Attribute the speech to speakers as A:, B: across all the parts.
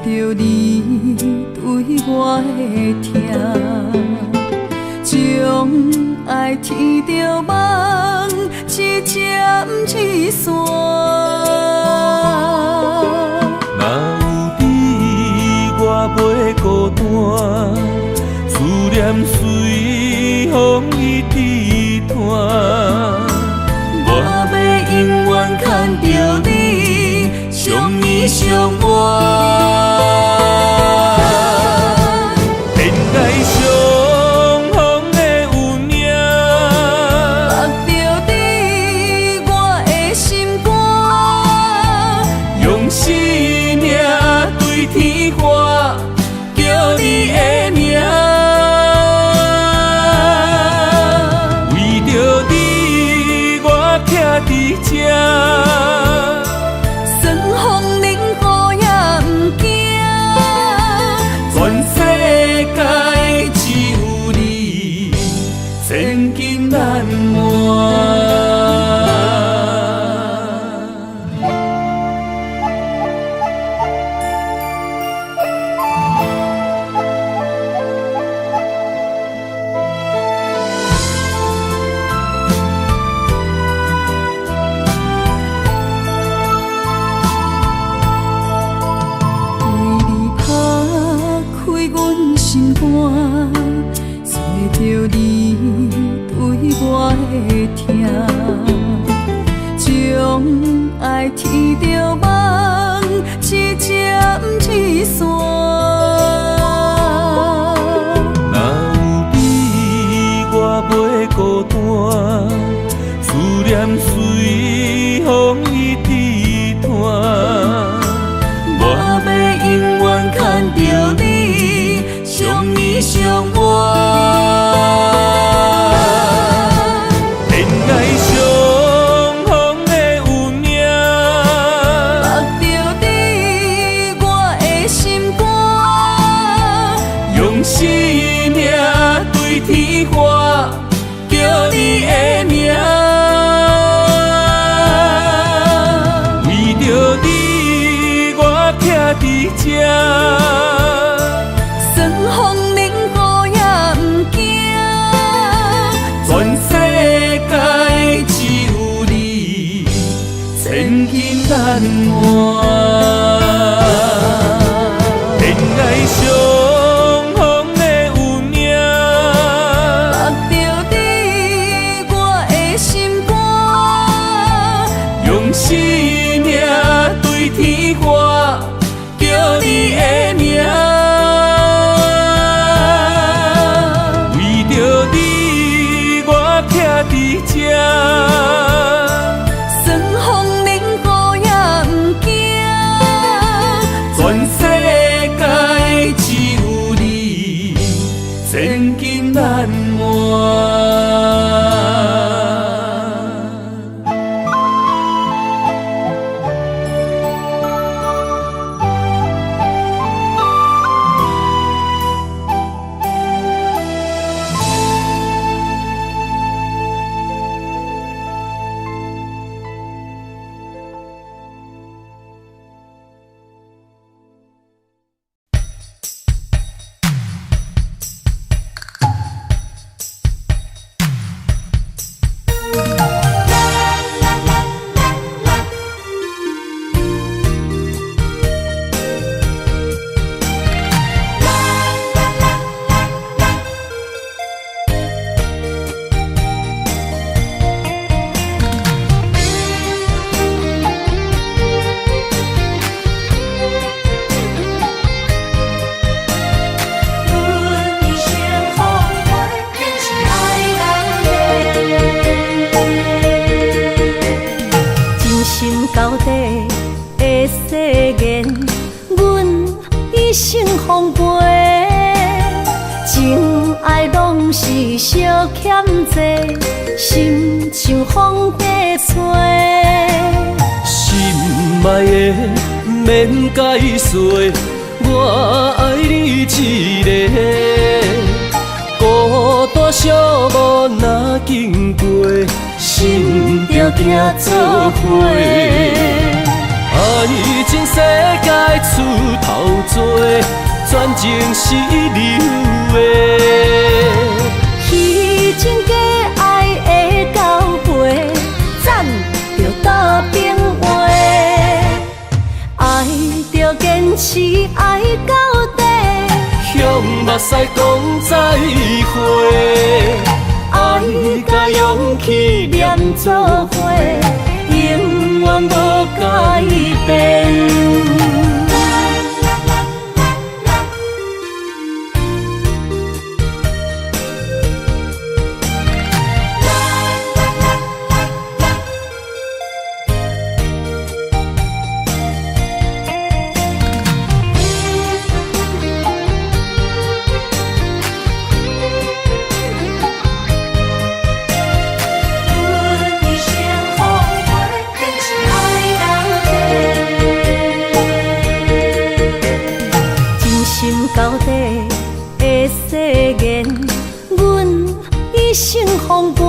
A: 着你对我的疼，将爱天着梦，一针一线。
B: 若有你，我袂孤单，思念随风伊织团。我要永远牵着你，相依相伴。天涯相逢的有命，
A: 目着你，我的心肝，
B: 用生命对天花，叫你的名。为着你，我徛伫这。
A: 算风冷雨也不惊，
B: 全世界只有你，千金难换。
A: 心肝，找着你对我的疼，将爱天着梦，一针一线。
B: 若有你，我袂孤单，思念随风伊织团。我要永远牵着你，相依相伴。天涯相逢的有命，
A: 目着你，我的心肝，
B: 用生命对天花，叫你的名。为着你，我徛伫这。
A: 算风冷雨也不惊，
B: 全世界只有你，千金难换。天涯相逢的有命，
A: 目着你，我的心肝，
B: 用生命对天花，叫你的名。伫这，
A: 算风冷雨也不惊，
B: 全世界只有你，千金难换。
A: 到底的誓言，阮一生奉陪。情爱拢是小欠债，心像风在吹。
B: 心爱的免解释，我爱你一个。孤单寂寞若经过，心定定做伙。爱情世界出头蛇，情是流的。
A: 虚情假爱的交汇，赞着倒变话。爱着坚持爱到底，
B: 向目屎讲再会。爱甲勇气念做伙，永远无改变。
A: 到底的誓言，阮一生奉陪。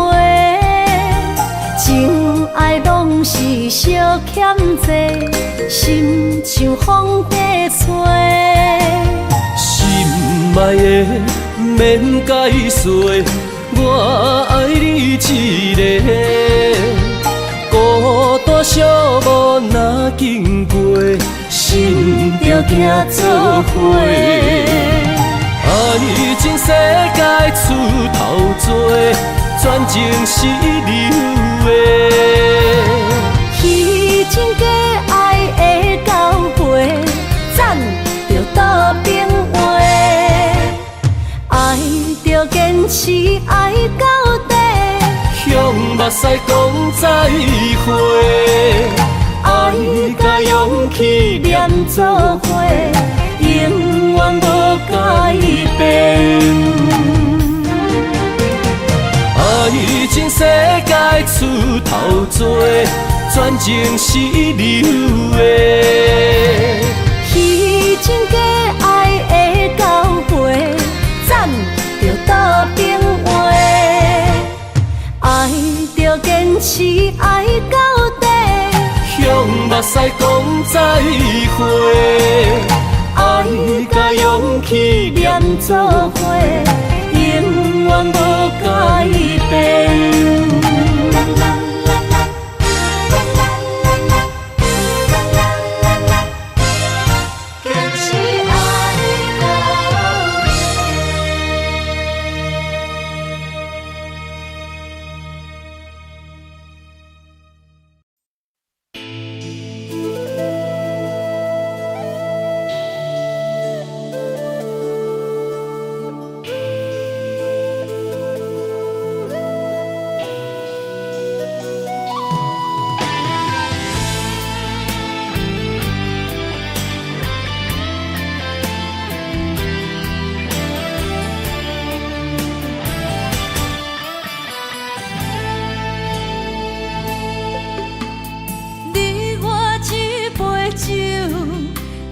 A: 情爱拢是小欠债，心像风在吹。
B: 心爱的免解释，我爱你一个。孤单寂寞若经过，心着行做伙。爱情世界出头多，全情是流的。
A: 虚情假爱的交汇，赞着倒变话。爱着坚持爱到底，
B: 向目屎讲再会。爱甲勇气念做伙，永远无改变。爱情世界出头多，全情是流的。
A: 虚情假爱的交汇，赞着倒变话。爱着坚持爱到底，
B: 向目屎讲再会。爱甲勇气念做伙，永远无改变。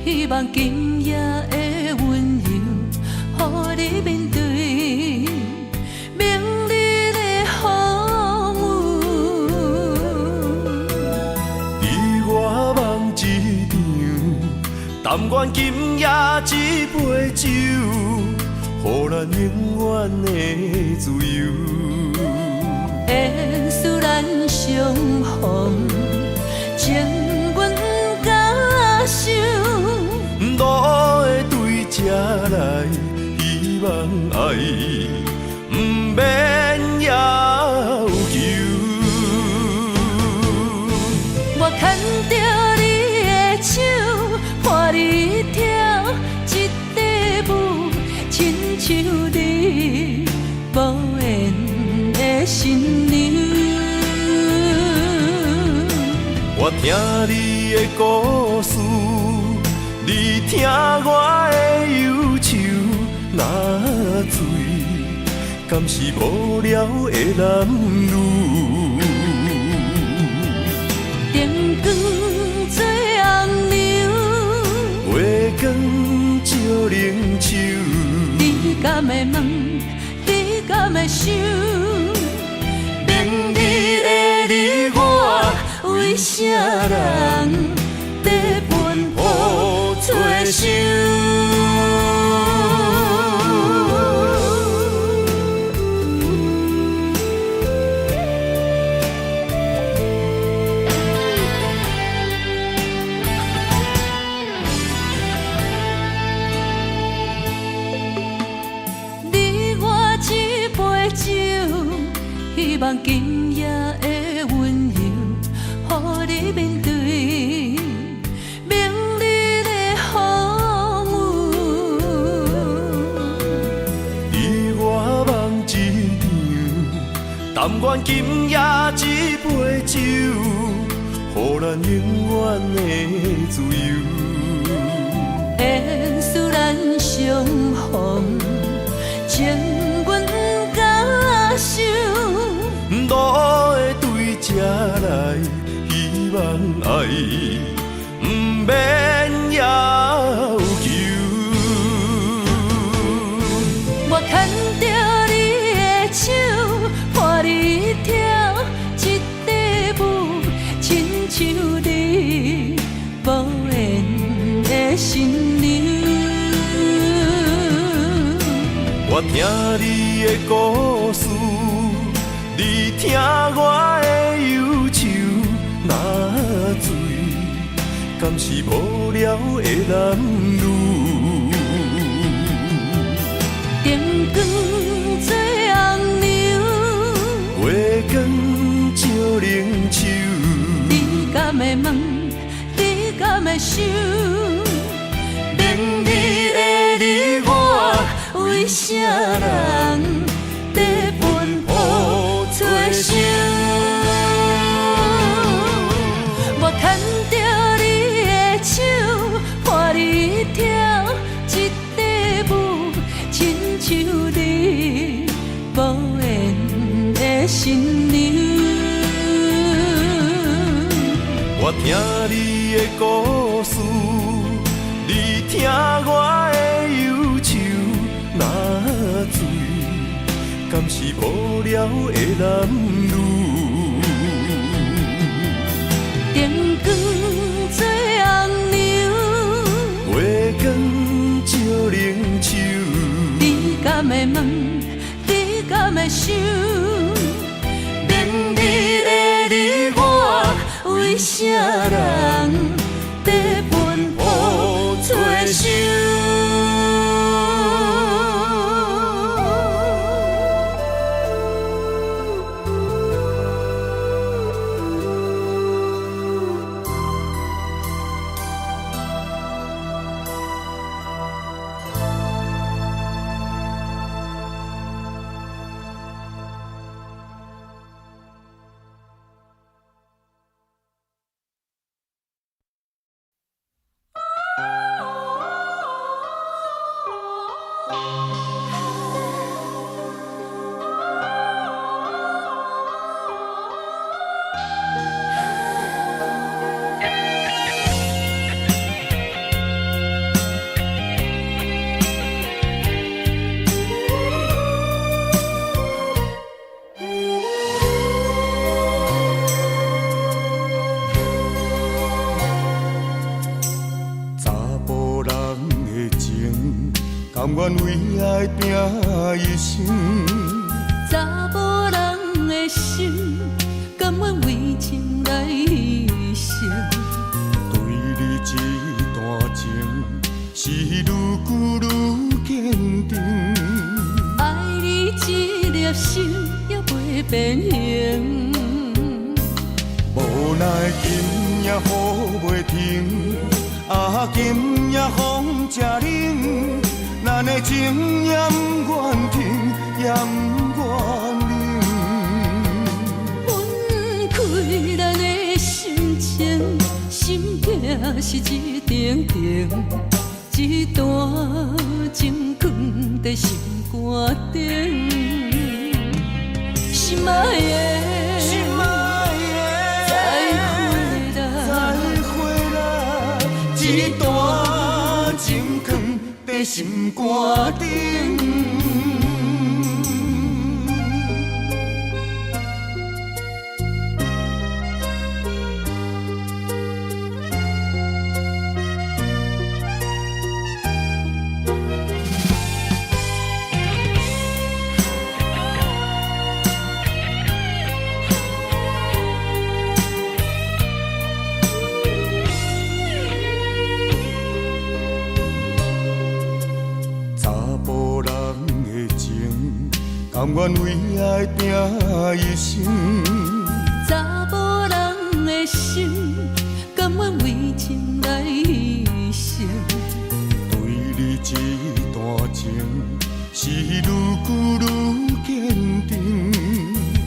C: 希望今夜的温柔，予你面对明日的风雨。
B: 你我梦一场，但愿今夜这杯酒，予咱永远的自由。
C: 缘使咱相逢，情阮甲受。
B: 路的对这来，希望爱不免要求。
C: 我牵着你的手，伴你跳一支舞，亲像你无言的新娘。
B: 我听你的故事，你听我的忧愁，若醉，敢是无聊的男女？
C: 灯光做红娘，
B: 月光照冷手，
C: 你敢会问，你敢会想，明日的你我，为啥人在奔波做想？望今夜的温柔，予你面对明日的风雨。
B: 你我梦一场，但愿今夜一杯酒，予咱永远的自由。
C: 缘使咱相逢，情阮甲受。
B: 路会对这来，希望爱不免要求。
C: 我牵着你的手，伴你跳一支舞，亲像你无缘的新娘。
B: 我听你的故事，你听我的忧愁。若醉，敢是无聊的男女？
C: 灯光做红娘，
B: 月光照冷手。
C: 你敢会问？你敢会想？明日的你我，为啥人在奔波做相？我牵着你的手，伴你跳一支舞，亲像你无缘的新娘。
B: 我听你的故事，你听我的忧愁。若醉，敢是无聊的男女？
C: 灯光做红娘，
B: 月光照冷手。
C: 你敢会问？你敢会想？明日的你我，为啥人在奔波做相？
B: 甘愿为爱拼一生，
C: 查某人的心，甘愿为情来牺牲。
B: 对你这段情，是愈久愈坚定。
C: 爱你一粒心也袂变形。
B: 无奈今夜雨袂停，啊，今夜风正冷。咱的情也不愿停，也不愿冷。
C: 分开咱的心情，心境是一定定，一段情放在心肝顶。心爱的，
B: 心爱的，
C: 再会啦，
B: 一段情放在心肝顶。
D: 甘愿为爱拼一生。
C: 查某人的心，甘愿为情来牺牲。
D: 对你这段情，是愈久愈坚定。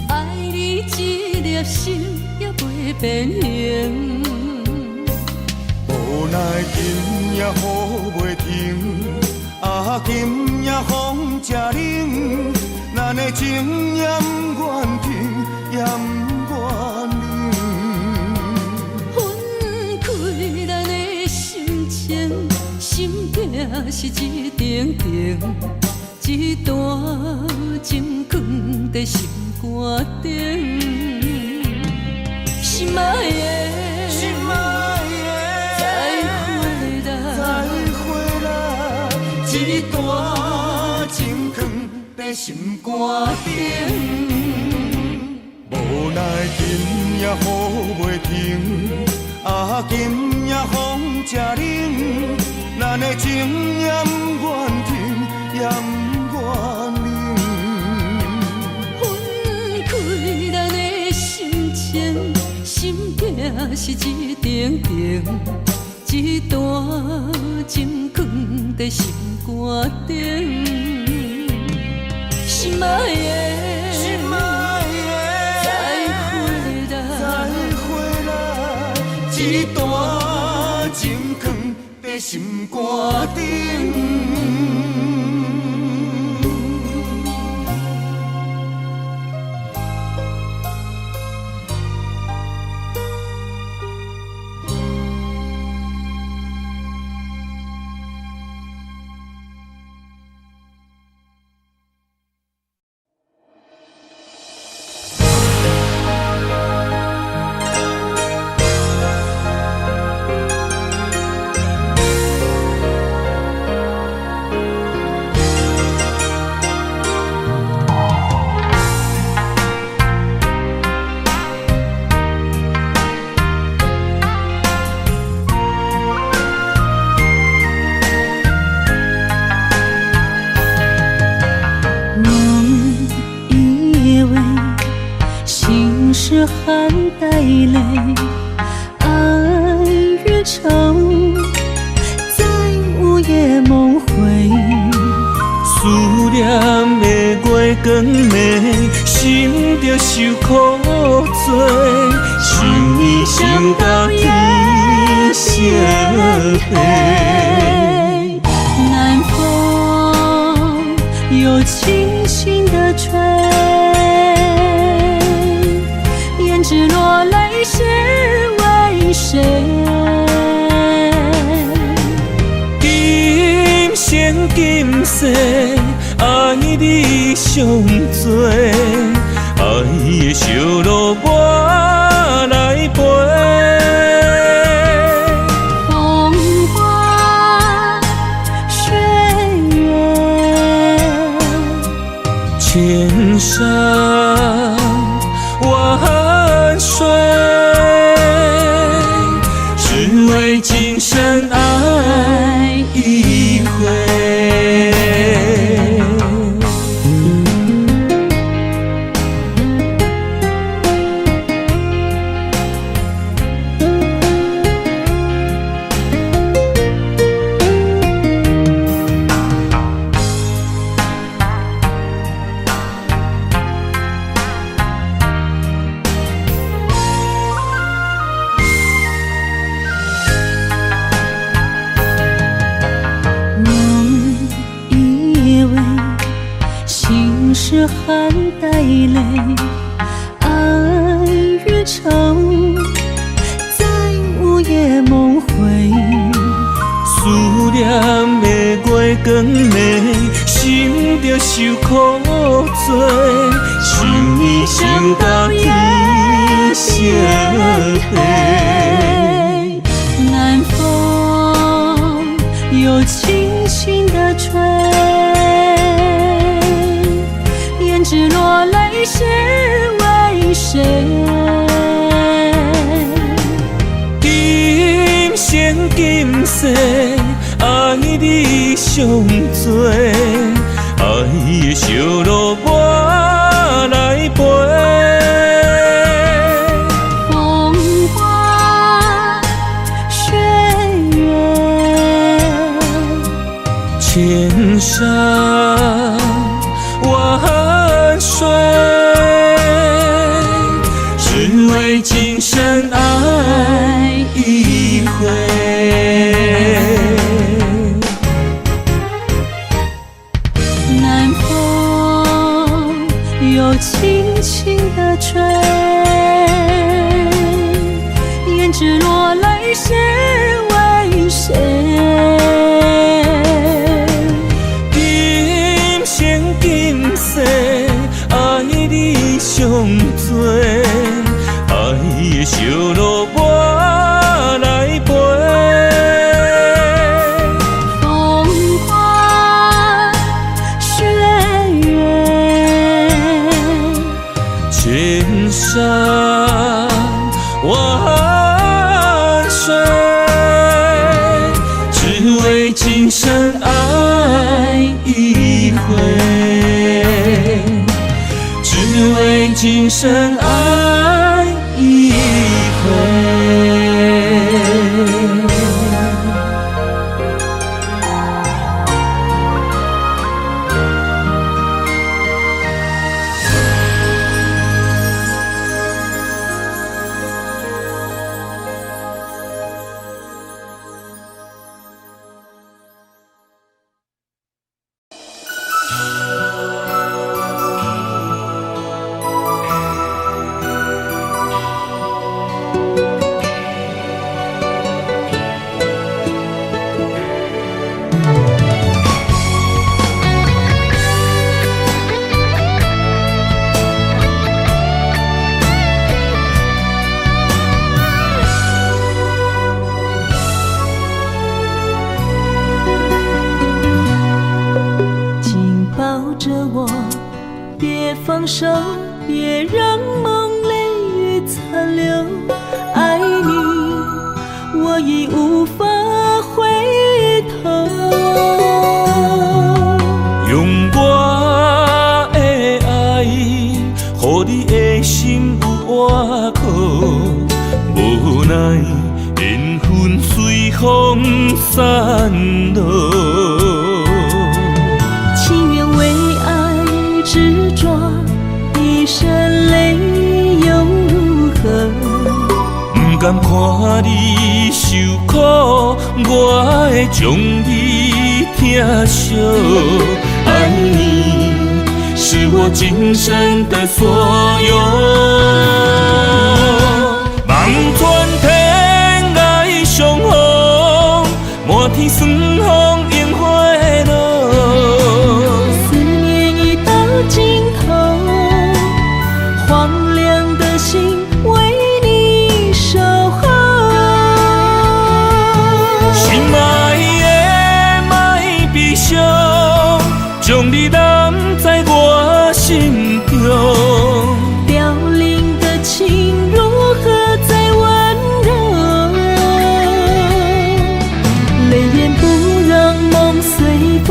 C: 爱你一粒心，也袂变形。
D: 无奈今夜雨袂停，啊，今夜风正冷，咱的情也不愿停，也不愿冷。
C: 分开咱的心情，心痛是一定定，一段情藏在心肝顶。心爱的，
D: 心爱的，
C: 再回来，
D: 一段情藏在心肝顶。无奈今夜雨袂停，啊，今夜风正冷，咱的情也不愿停，也不愿冷。
C: 分开咱的心情，心痛是一定定，一段情藏在心肝顶。心爱的，
D: 心爱的，
C: 再回来，
D: 一段情藏在心肝顶。
A: 是含带泪，爱与愁在午夜梦回。
B: 思念的月光暝，心着受苦罪，想伊想到天色黑。
A: 南风又轻轻地吹，胭脂落泪是为谁？
B: 今生今世，爱你上多，爱的烧路我来陪。
A: 风花雪月，
B: 千山万水，只为今生爱一回。
A: 是含带泪，爱与愁在午夜梦回。
B: 思念的月光暝，心着受苦罪，想伊想到天色黑。
A: 南风又轻轻地吹，胭脂落泪是为谁？
B: 今生今世，爱你上多，爱的烧路我千山万水，只为今生爱一回。
C: 南风又轻轻地吹，胭脂落泪是为谁？
B: 今生今世爱你上多，爱的小路我来陪。
C: 风花雪月，
B: 千山万水，只为今生爱一回，只为今生爱一回。
C: 放手，别让梦泪雨残留。爱你，我已无法回头。
B: 用我的爱，予你的心有外口。无奈缘分随风散落。
C: 情愿为爱执着，一生泪又如何？
B: 不甘看你受苦，我会将你疼惜。爱你是我今生的所有。望穿天涯相逢，满天霜风映花落。
C: 思念已到尽头，荒凉的心为你守候。
B: 心爱的莫悲伤，将你揽在我心中。
C: 凋零的情如何再温柔？泪眼不让梦随风。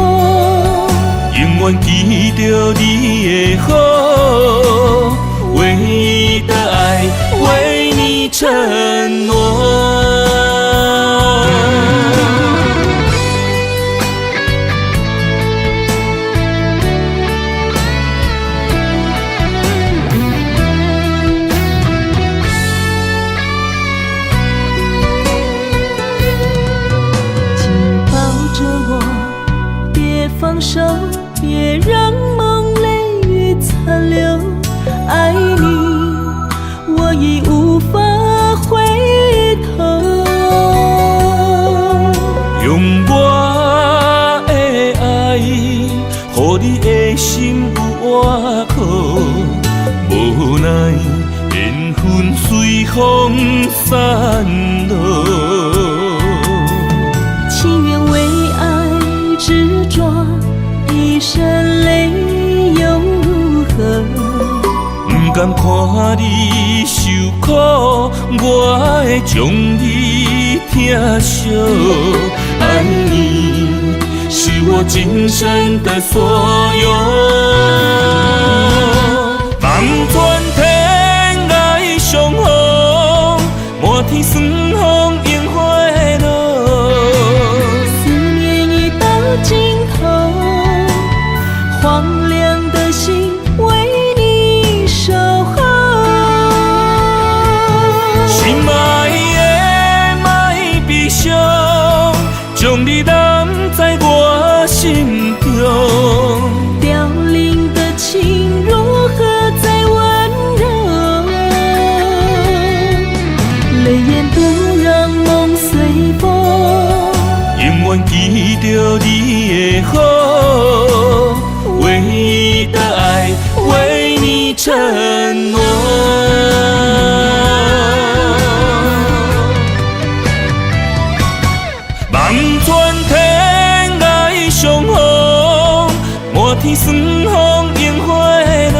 B: 永远记着你的好，唯一的爱为你承诺。
C: 紧抱着我，别放手，别让梦泪雨残留。爱你，我已无法回头。
B: 用我的爱，予你的心有外口。无奈缘分随风散落。
C: 情愿为爱执着，一生泪又如何？
B: 不甘看你受苦，我会将你疼惜。爱你是我今生的所有。望穿天涯相逢，满天霜风映花落。
C: 思念已到尽头，
B: 伤，将你揽在我心中。
A: 凋零的情如何再温柔？泪眼不让梦随风，
B: 永远记着你的好，唯一的爱为你承诺。望穿天涯相逢，满天霜风映花落。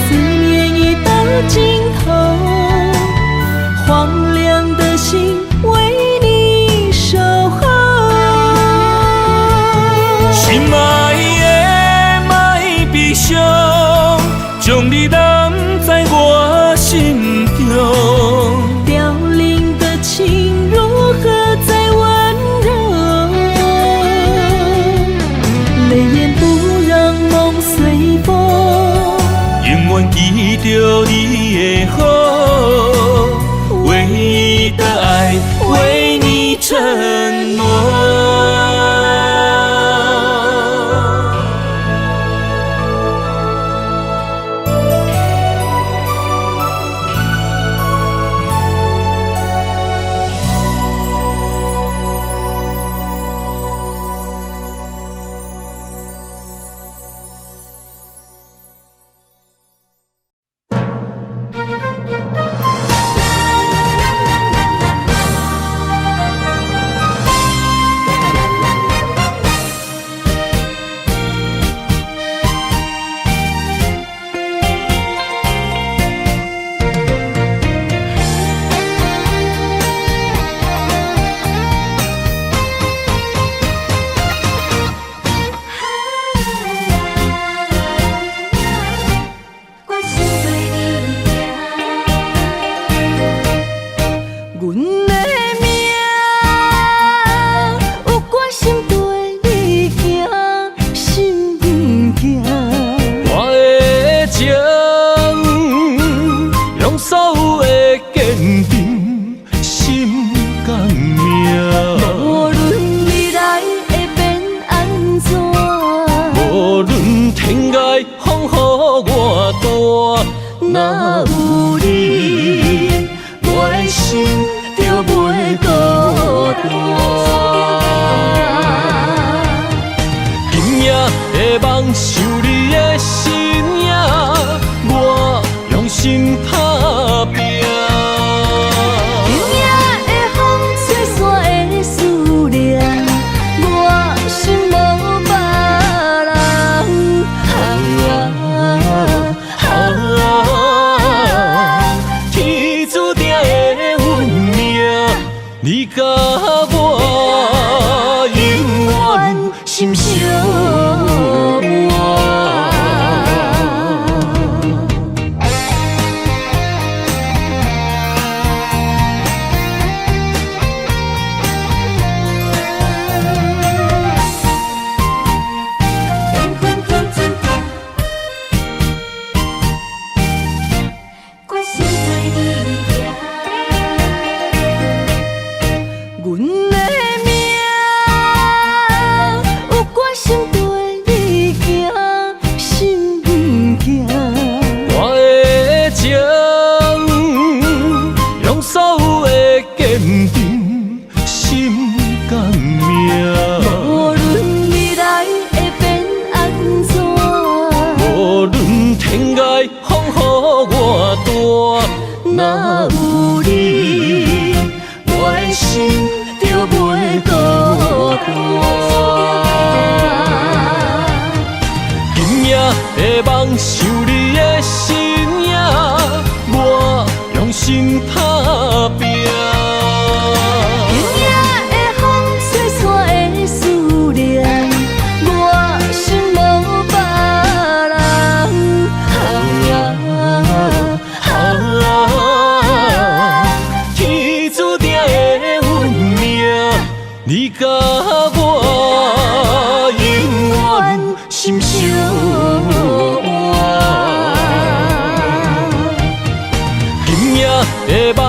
A: 思念已到尽头，荒凉的心为你守候。
B: 心爱的莫悲伤，将你揽在我心中。
A: 凋零的情如何再温柔？泪眼不让梦随风，
B: 永远记着你的好，唯一的爱为你承诺。
A: 若有你，我的心就袂孤单。
E: 今夜的梦想你的身影，我用心打拼。
A: 今夜的风吹散的思念，我心无别人。
E: 天注定的运命，你甲我永远心相偎。若有你，我的心就袂孤单。今夜的梦想你的身影，我用心打拼。
A: 今夜的风吹散的思念，我心无别人。
E: 你甲我永远心相偎。今夜的梦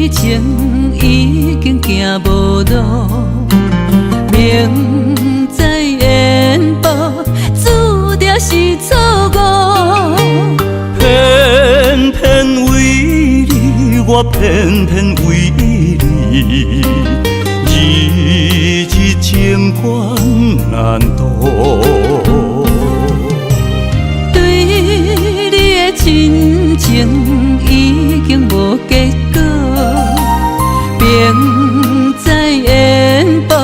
C: 情已经行无路，明知缘报，注定是错误。
B: 偏偏为你，我偏偏为你，日日情关难渡。
C: 对你的亲情已经无结果，明知缘报，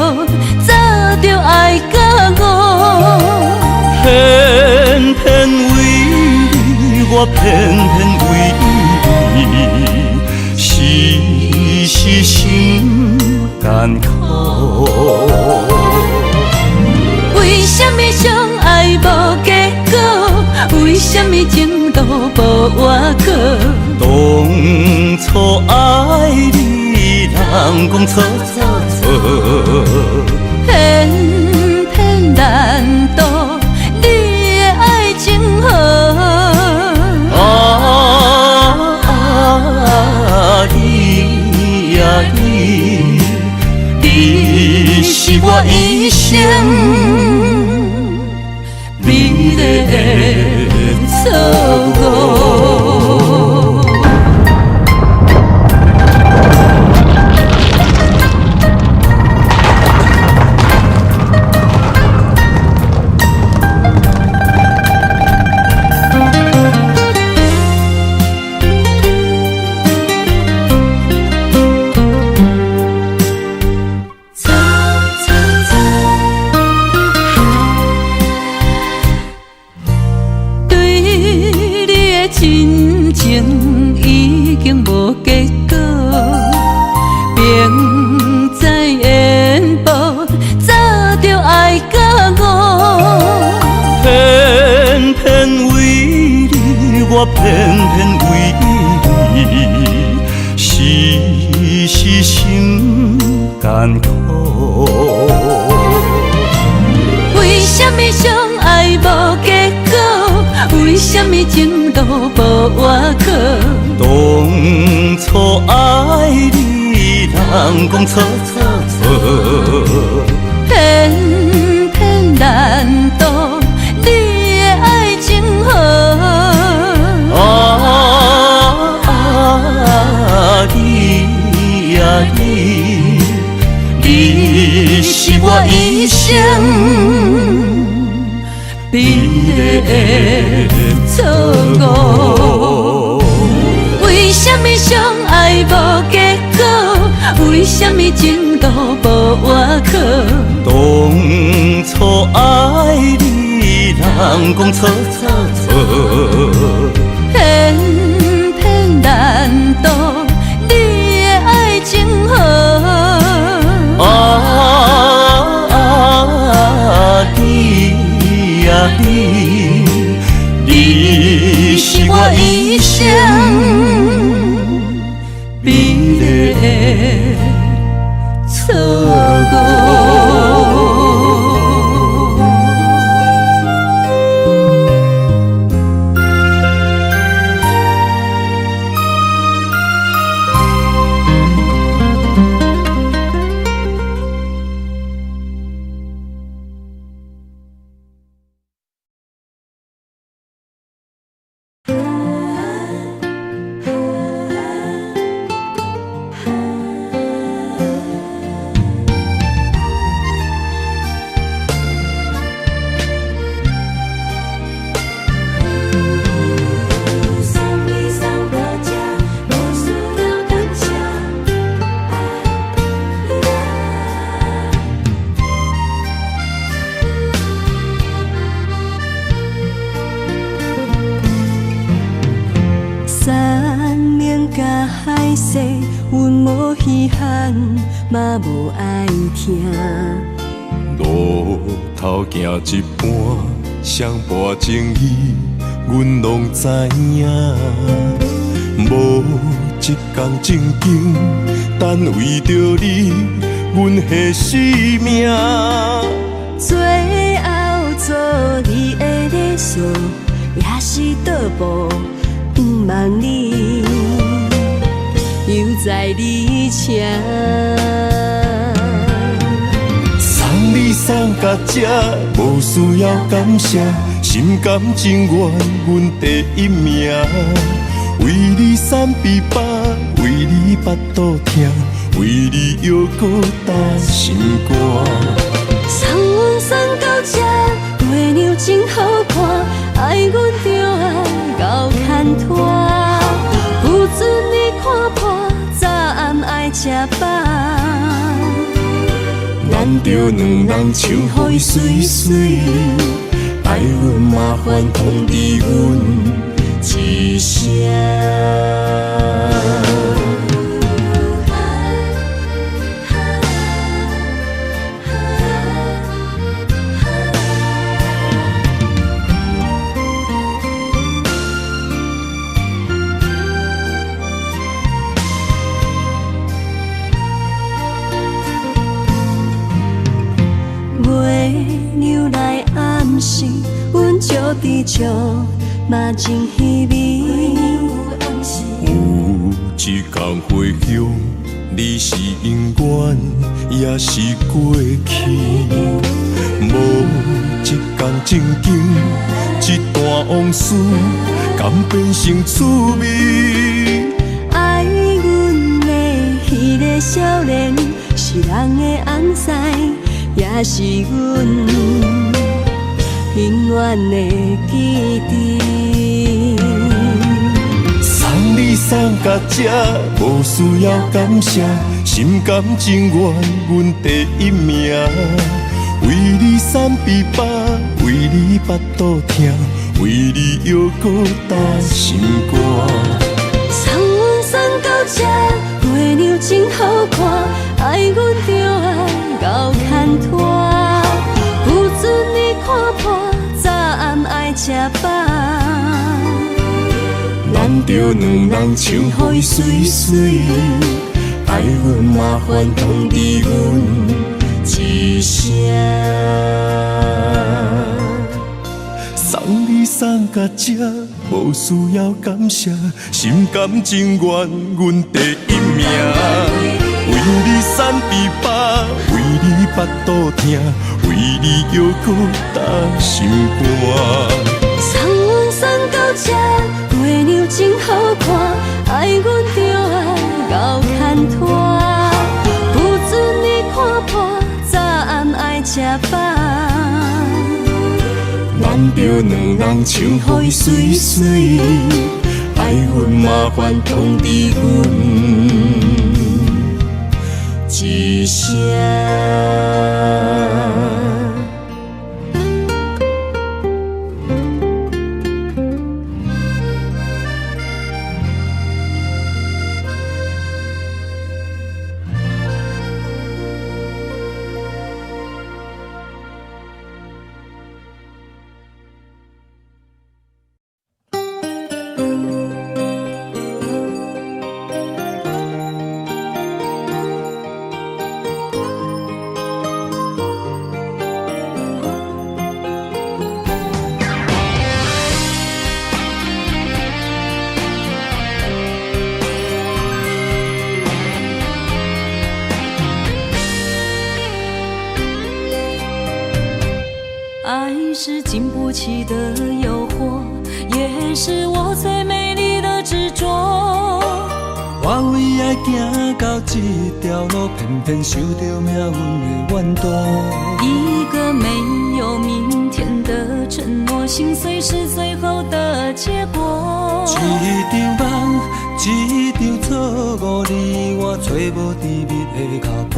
C: 早就爱甲我。
B: 偏偏为你，我偏偏为你，时时心艰苦。
C: 为什么相爱无结果？为什么情路无外口？
B: 当初爱你，人讲错错错，
C: 偏偏难渡你的爱情河。
B: 你呀你，你是我一生美丽的错误。
C: 亲情已经无结果，明知缘报，早就爱甲我。
B: 偏偏为你，我偏偏为你，时时心艰苦。
C: 为什么相爱无结果？为什么情路无外口？
B: 当初爱你，人讲错错错，
C: 偏偏难渡你的爱情河。
B: 你呀你，你是我一生美丽的错误。
C: 为什么相爱无结果？为什么情路无外口？
B: 当初爱你，人讲错错错，
C: 偏偏难渡你的爱情河。
B: 你呀你，你是我一生美丽的错误。
A: 嘛无爱听，
F: 路头行一半，双半情意，阮拢知影。无一天正经，但为着你，阮下生命。
A: 最后做你的理想，也是倒步，不望你。
C: 犹在你车。
F: 送你送到这，无需要感谢，心甘情愿，阮第一名。为你散悲巴，为你腹肚疼，为你犹搁担心肝。
C: 送阮送到这，月亮真好看，爱阮就爱到牵拖。不准你看破，早暗爱吃饱。
F: 咱着两人唱予伊水水，爱阮麻烦通知阮一声。
C: 伫笑嘛真稀微，
F: 有一天回乡，你是永远也是过去。无一天正经，一段往事敢变成趣味？
C: 爱阮的迄个少年，是人的红婿，也是阮永远的记忆。
F: 送你送到这，无需要感谢，心甘情愿，阮第一名。为你散悲巴，为你腹肚疼，为你犹搁担心肝。
C: 送阮送到这，月亮真好看，爱阮就爱到牵拖。不准你看破，早暗爱吃饱。
F: 咱着两人唱予伊水水，爱阮麻烦通知阮一声。送你送到这，无需要感谢，心甘情愿，阮第一名。为你散悲巴，为你腹肚疼，为你犹搁担心肝。
C: 送阮送到这，月亮真好看，爱阮就爱到牵拖。不准你看破，早暗爱吃饱。
F: 咱着两人唱予伊水水，爱阮麻烦通知阮一声。
C: 爱是经不起的诱惑，也是我最美丽的执着。
B: 我为爱行到这条路，偏偏受到命运的怨妒。
C: 一个没有明天的承诺，心碎是最后的结果。
B: 一场梦，一场错误，你我找无甜蜜的脚步。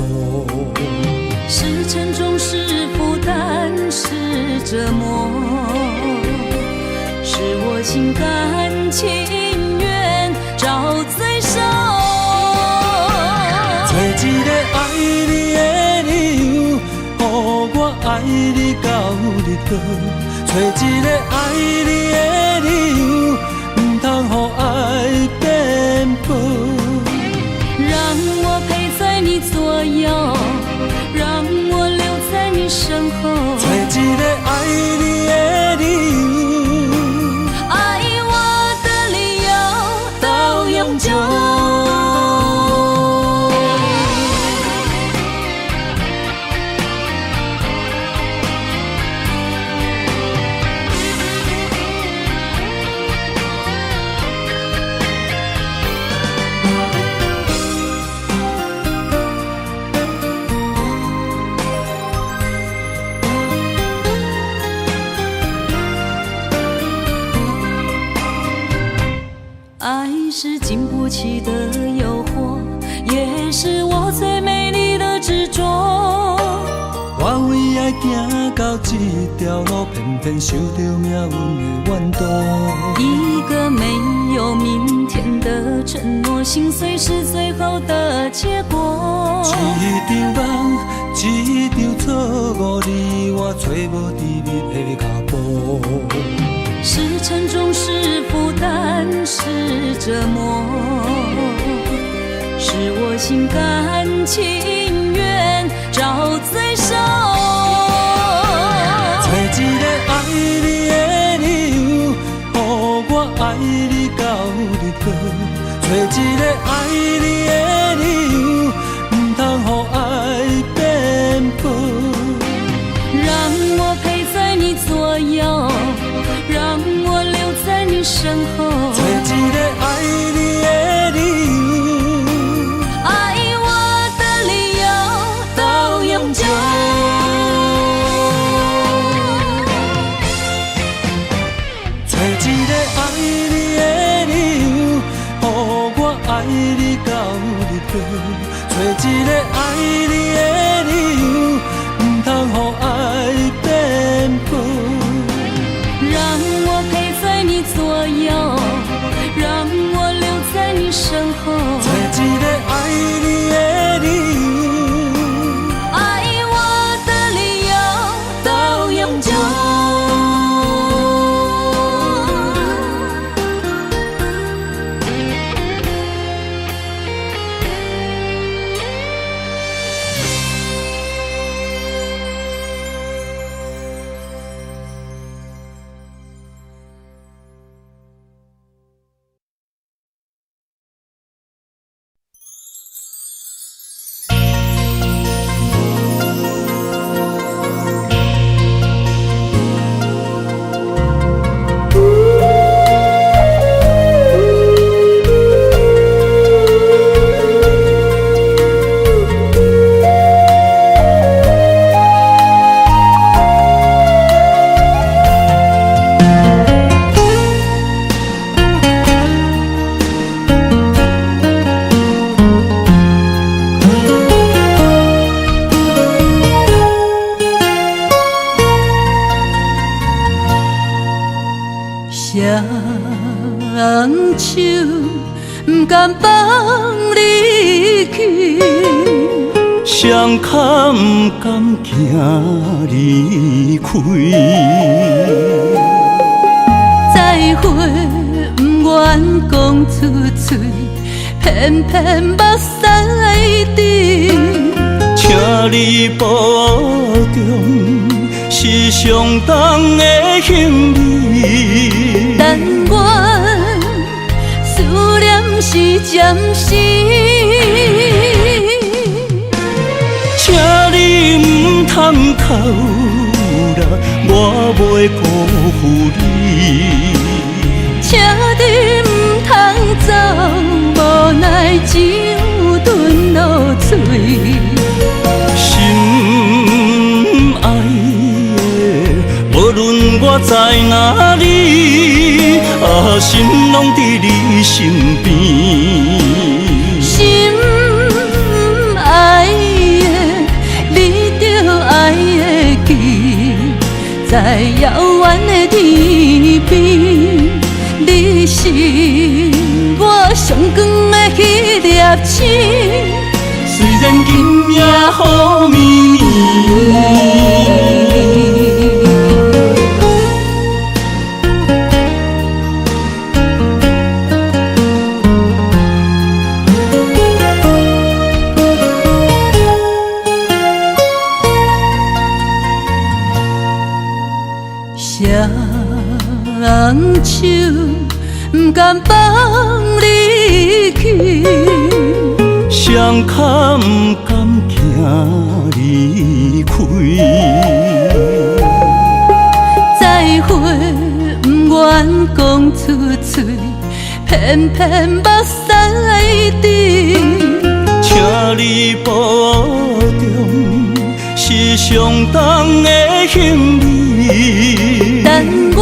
C: 是沉重，是负担，是折磨，是我心甘情愿找罪受。
B: 找一个爱你的理由，予我爱你到日落。找一个爱你的理由，不通予爱颠簸。
C: 让我陪在你左右，让我留在你身后。
B: 找一个爱你的理由，
C: 爱我的理由到永久。起的诱惑，也是我最美丽的执着。
B: 我为爱行到这条路，偏偏受到命运的怨妒。
C: 一个没有明天的承诺，心碎是最后的结果。
B: 一场梦，一场错误，你我找无甜蜜的脚步。
C: 是沉重，是负担，是折磨，是我心甘情愿找罪受。
B: 找一个爱你的理由，予我爱你到日落。找一个爱你的理由，唔通予爱变薄。
C: 让我陪在你左右，让我留在你身后。
B: 找一个爱你的理由，
C: 爱我的理由到永久。
B: 找一个爱你的理由，予我爱你到日落。找一个爱你的理由，唔通予爱变薄。
C: 让我陪在你左右，让我留在你身后。
B: 找一个爱你的理由，
C: 爱我的理由到永久。双手不敢放你去，
D: 双脚不甘行离开，
C: 再会不愿讲出嘴，偏偏目屎滴。
D: 请你保重，是上重的行李。
C: 但愿思念是暂时，
D: 请你唔通哭啦，我袂辜负你。
C: 请你唔通走，无奈只有吞落嘴。
D: 心爱的，无论我在哪里，心拢伫你身边。
C: 心爱的，你着爱会记，在遥远的天边，你是我上光的迄粒星。
D: 虽然今夜雨绵绵，
C: 双手不甘放你去，
D: 双脚不甘行离开，
C: 再会不愿讲出嘴，偏偏目屎滴。
D: 请你保重，是上重的行李。
C: 但愿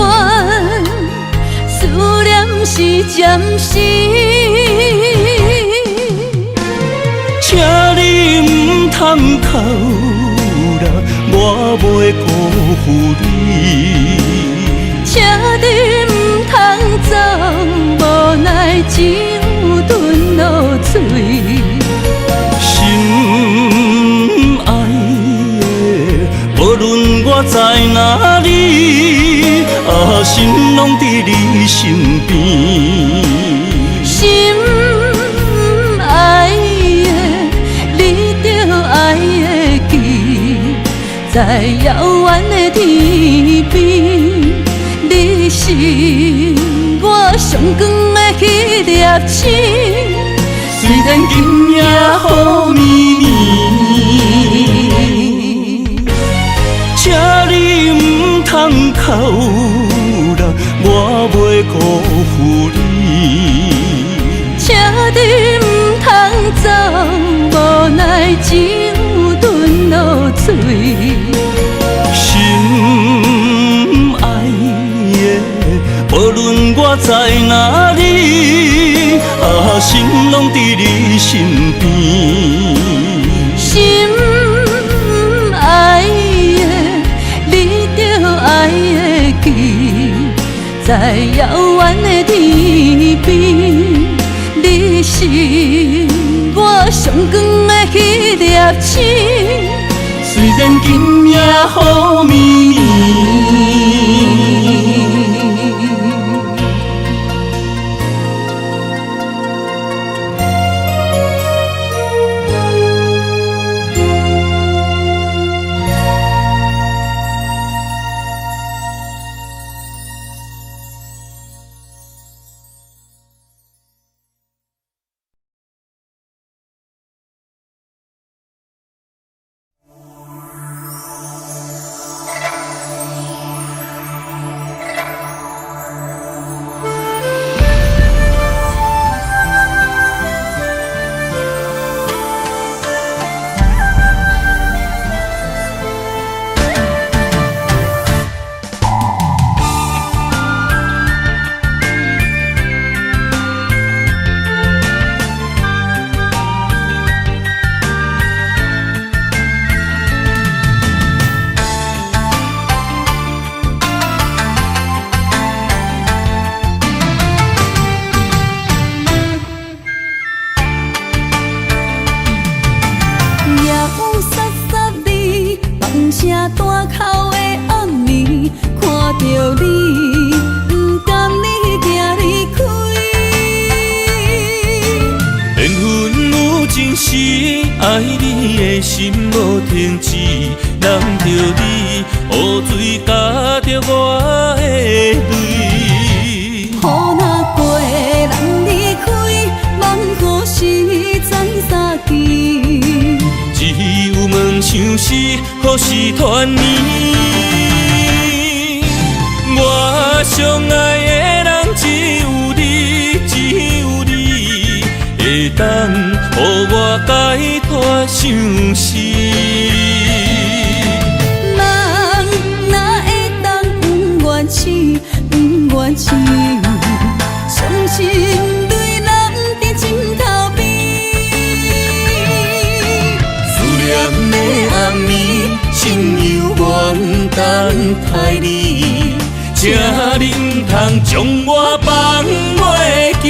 C: 思念是暂时。
B: 通扣啦，我袂辜负你。
C: 请你唔通走，无奈只有吞落嘴。
B: 心爱的，无论我在哪里，心拢伫你身边。
C: 心爱的，你着爱会记，在遥远的天边。你是我上光的迄粒星，
B: 虽然今夜雨绵绵，请你唔通哭啦，我袂辜负你。
C: 请你唔通走，无奈只有吞落嘴。
B: 心爱的，无论我在哪里，心拢伫你身边。
C: 心爱的，你着爱会记，在遥远的天边。你是我上光的迄粒星，
B: 虽然今夜雨绵绵。爱你的心无停止，难着你雨水加着我的泪。
A: 雨若过，人离开，望雨时怎相见？
B: 只有问相思，何时团圆？我相爱的人只有你，只有你会当予我解脱相思。
A: 人哪会当不愿痴，不愿痴？伤心泪染在枕头边。
B: 思念的暗暝，心犹原等待你，请你唔通将我放袂记。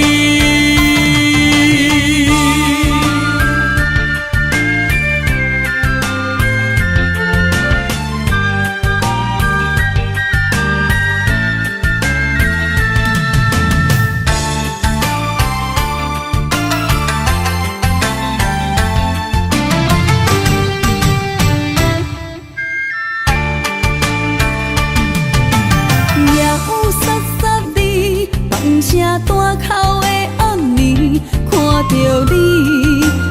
A: 大口的暗暝，看着你，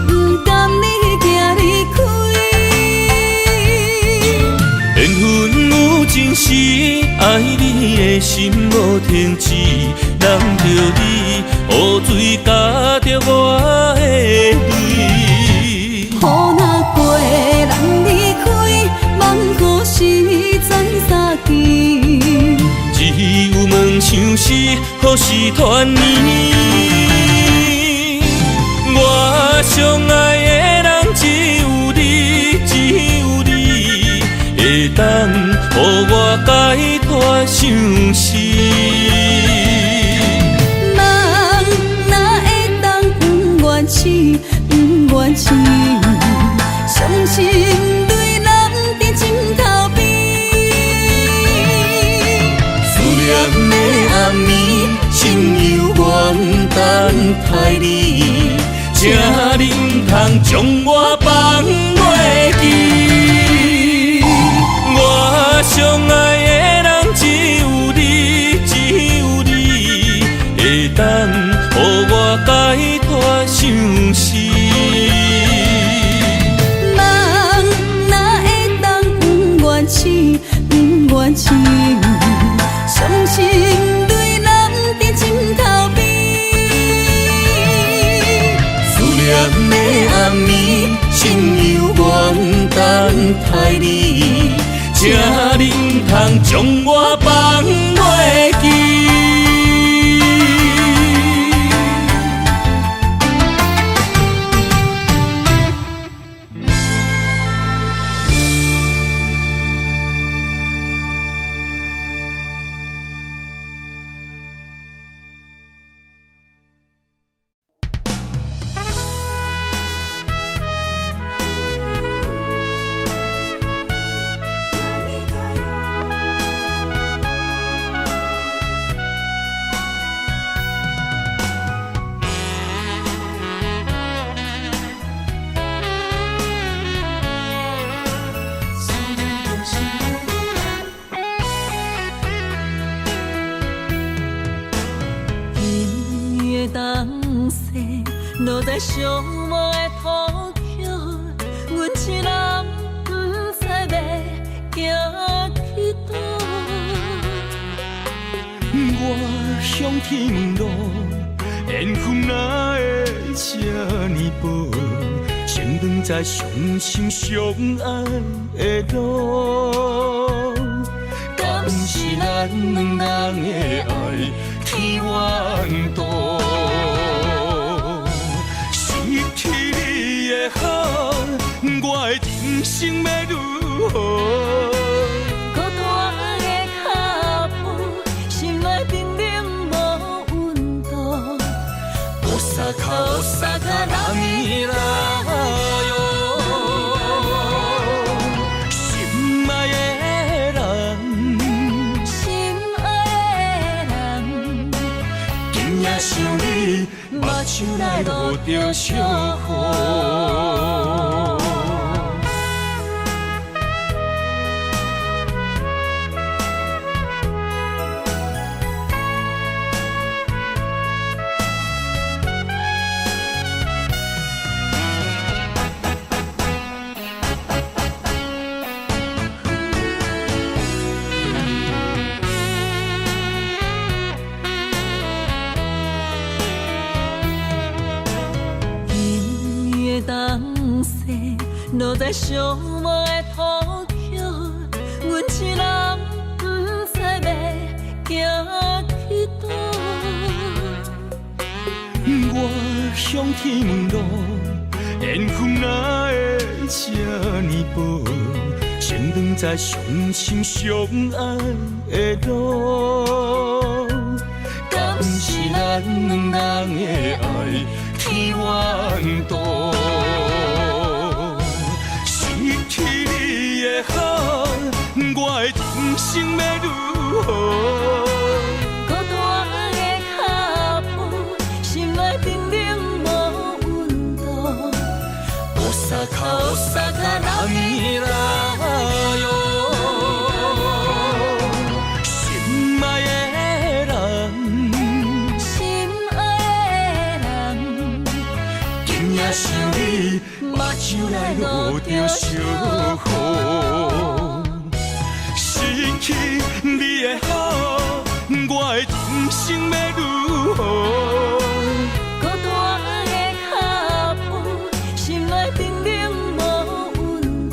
A: 不甘你行离开。
B: 缘分有情时，爱你的心无停止，难着你雨水加着我的泪。
A: 雨若过，人离开，望雨时怎相见？
B: 只有问相思，何时团圆？我相爱的人只有你，大相思。
A: 人哪会当不愿痴，不愿痴，伤心对男在枕头边。
B: 思念的暗暝，心犹愿等待你，才能通将我放袂记。我相爱的人只有你，只有你，会当予我解大相思。
A: 人哪会当不愿痴，不愿痴，伤心对男在枕头边。
B: 思念的暗暝，心犹愿等待你，才能通将我放袂记。
C: 落在寂寞的土丘，阮一人不知要行去倒。
B: 我向天路，缘分哪会这呢薄？先长在相心相爱的路，敢是咱两人的爱天缘渡？失去你的好，我的人生要如何？
C: 孤单的脚步，心内冰冷无温度。
B: お坂波浪よ，心爱的人，
C: 心爱的人，
B: 今夜想你，目睭内落着小雨。
C: 落在寂寞的土丘，阮一人不知要行去倒。
B: 我向天路，缘分哪会这呢薄？先长在相心相爱的路，敢是咱两人的爱天缘渡？失去你的好，我的人生要如何？
C: 孤单的脚步，心内冰冷无温度。
B: お坂波浪よ，心爱的人，
C: 心爱的人，
B: 今夜想你，目睭内落着小雨。失去你的好，我的人生要如何？
C: 孤单的脚步，心内冰冷无温度。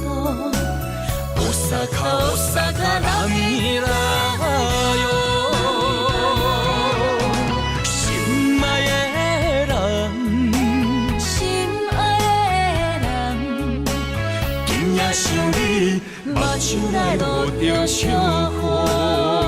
B: お坂波浪よ，心爱的人，
C: 心爱的人，
B: 今夜想你，目睭内落着小雨。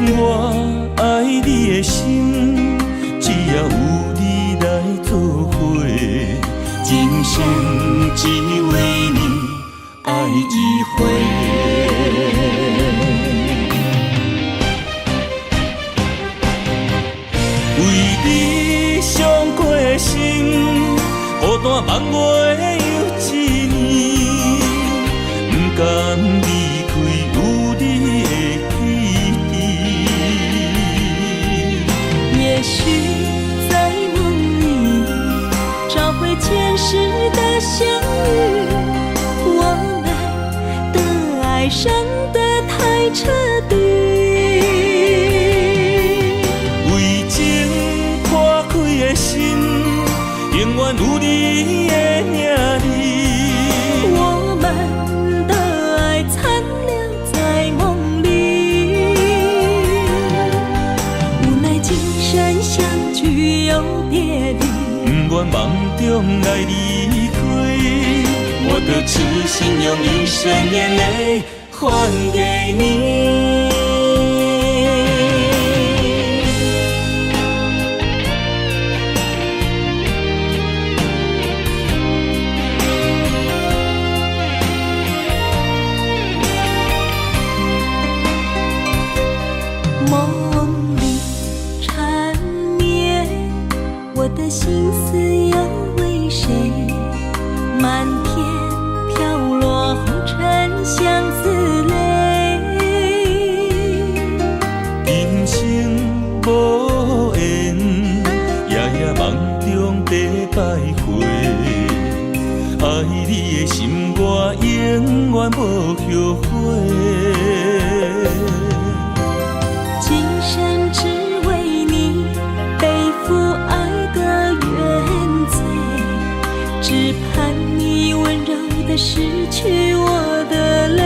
B: 我爱你的心，只要有你来作伙，今生只为你爱一回。为你伤过心，孤单望袂又一年，不甘离开有你的记忆。
C: 也许在梦里找回前世的相遇，我们的爱伤得太彻底。
B: 为情破开的心，永远有你的名字。
C: 我们的爱残留在梦里，无奈今生相聚又别离。
B: 不愿梦中来离开，我的痴心用一生眼泪还给你。
C: 梦里缠绵，我的心思又为谁？漫天飘落红尘相思泪。
B: 今生无缘，夜夜梦中在徘徊。爱你的心，我永远无后悔。
C: 今生只为你背负爱的原罪，只盼你温柔地拭去我的泪。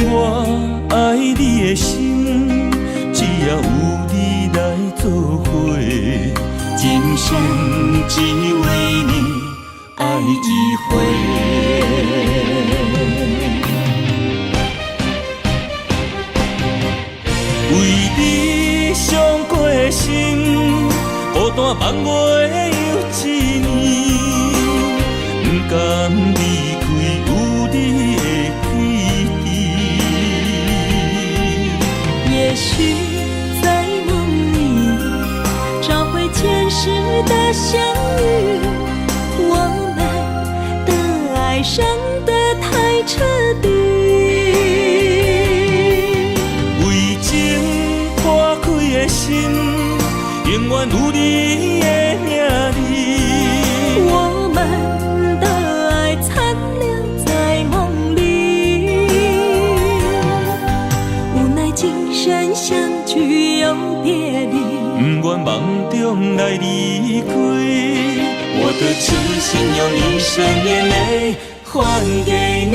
B: 我爱你的心，只要有你来作伙，今生只为你爱一回。为你伤过心，孤单望袂又一年，不甘离开有你的记忆。
C: 也许在梦里找回前世的相遇，我们的爱伤得太彻底。
B: 为情破开的心，永远有你的名字。
C: 我们的爱残留在梦里，无奈今生相聚又别离。
B: 不愿梦中来离开，我的痴心用一生眼泪还给你。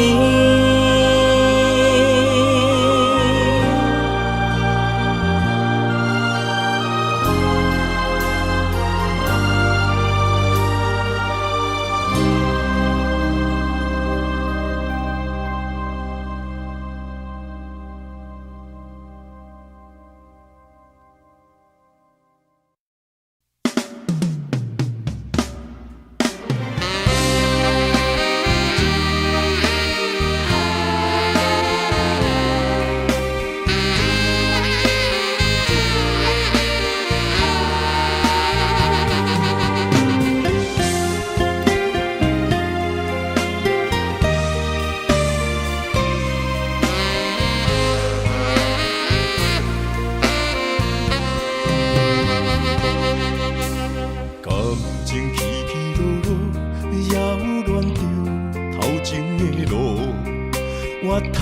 B: 我头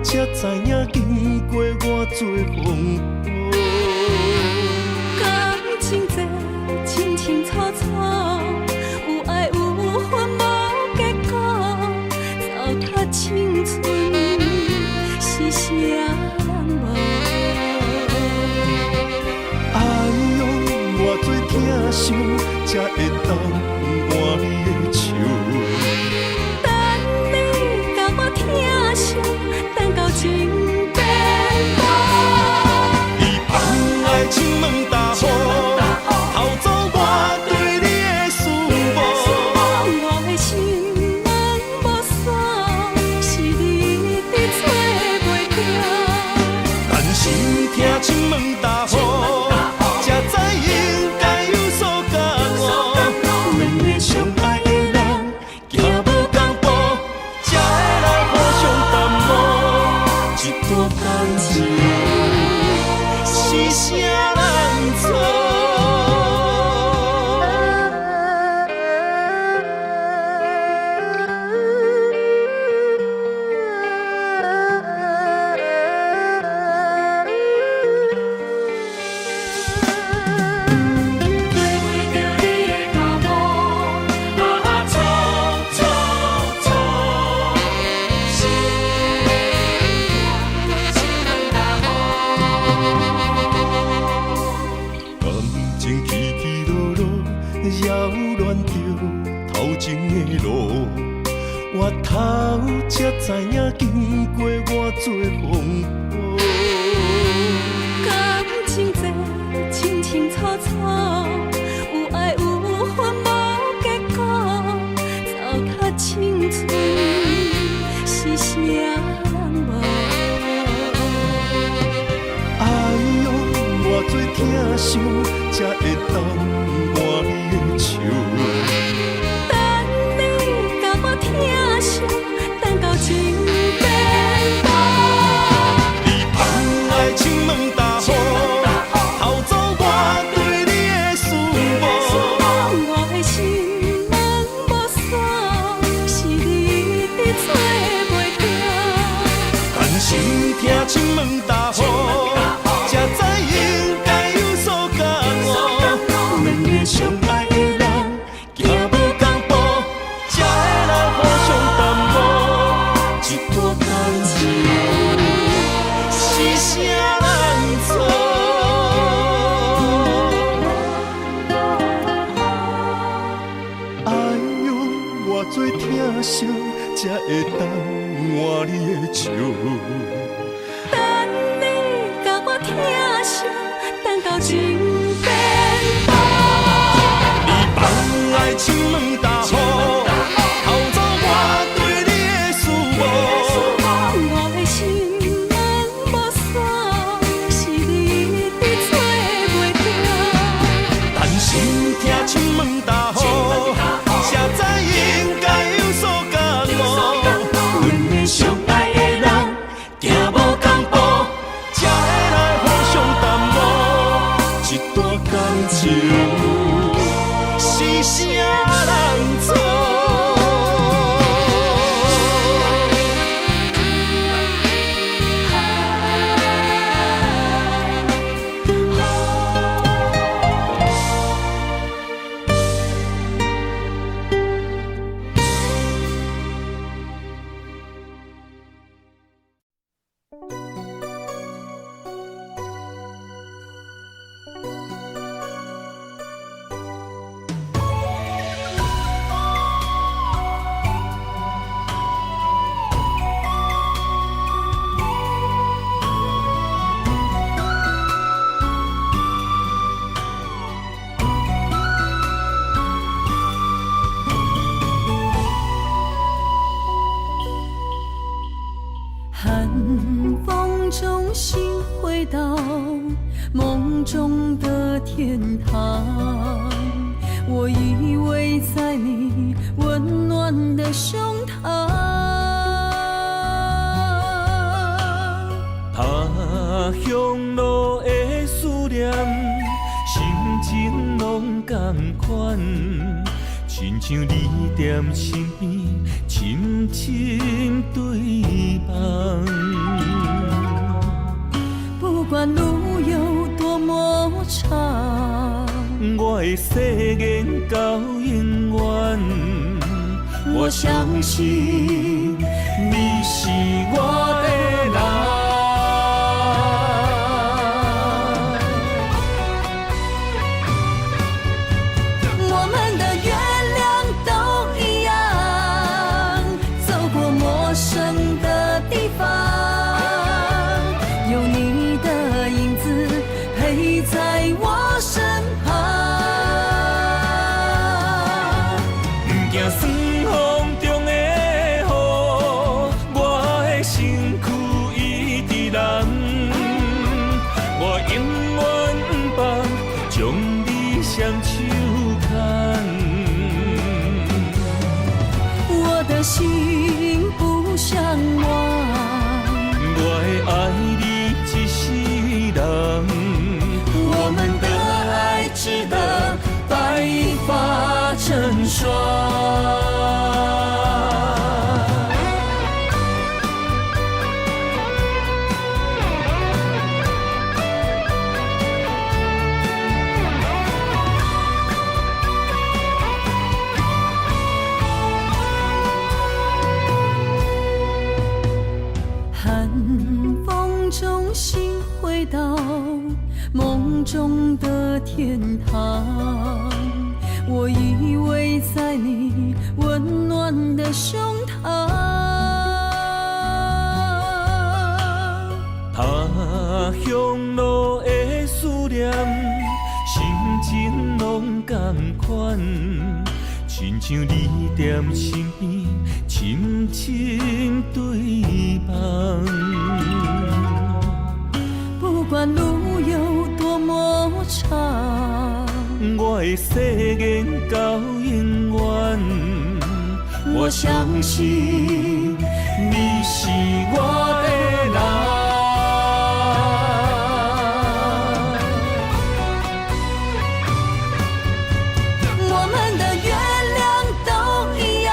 B: 才知影，经过偌多风雨。
C: 感情这清清楚楚，有爱有恨无结果，糟蹋青春是啥人无？
F: 哎呦，偌多疼伤，才会当换你的手。
C: 等你甲我疼惜，等到情
F: 段感情是啥人错？我头才知影，经过偌多风波。
C: 感情这清清楚楚，有爱有恨无结果，走较清楚是啥人无？
F: 哎呦，偌多疼伤，才会当换你的手。
C: 疼惜，等到情变薄。
F: 你放爱情问大雨，偷走我对你的思慕。
C: 我的心门无锁，是你伫找袂到。
F: 但是听情问大雨，才知应该有所感悟。两个相爱的人，行无同步。一段感情是啥人错？哎呦，偌多疼惜，才会当换你的手。
C: 等你甲我疼惜，等到情变薄。
F: 你放爱情问大雨。情问大雨，才知应该有所感悟。两个相爱的人，行无同步，才会来互相耽误。一段感情是啥人错？
C: 寒风中心回到梦中的天堂，我依偎在你温暖的胸膛。
B: 他乡路的思念，心情拢同款，亲像你踮身边，深深对望。
C: 不管路有多么长，
B: 我的誓言到永远。我相信你是我的人。酸风中的雨，我的身躯
A: 风中心回到梦中的天堂，我依偎在你温暖的胸膛。
B: 他乡路的思念，心情拢同款，亲像你踮身边，深深对望。
A: 不管路有多么长，
B: 我的誓言到永远。我相信你是我的人。
A: 我们的月亮都一样，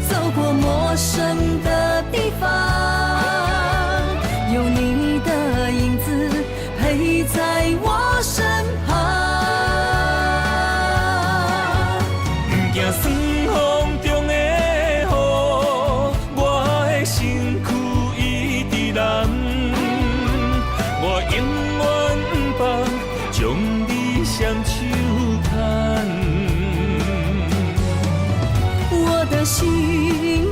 A: 走过陌生的地方，有你的影子陪在我身旁。
B: 不惊酸风中的雨，我的身躯一直蓝。我永远不放，将你双手牵。
A: 我的心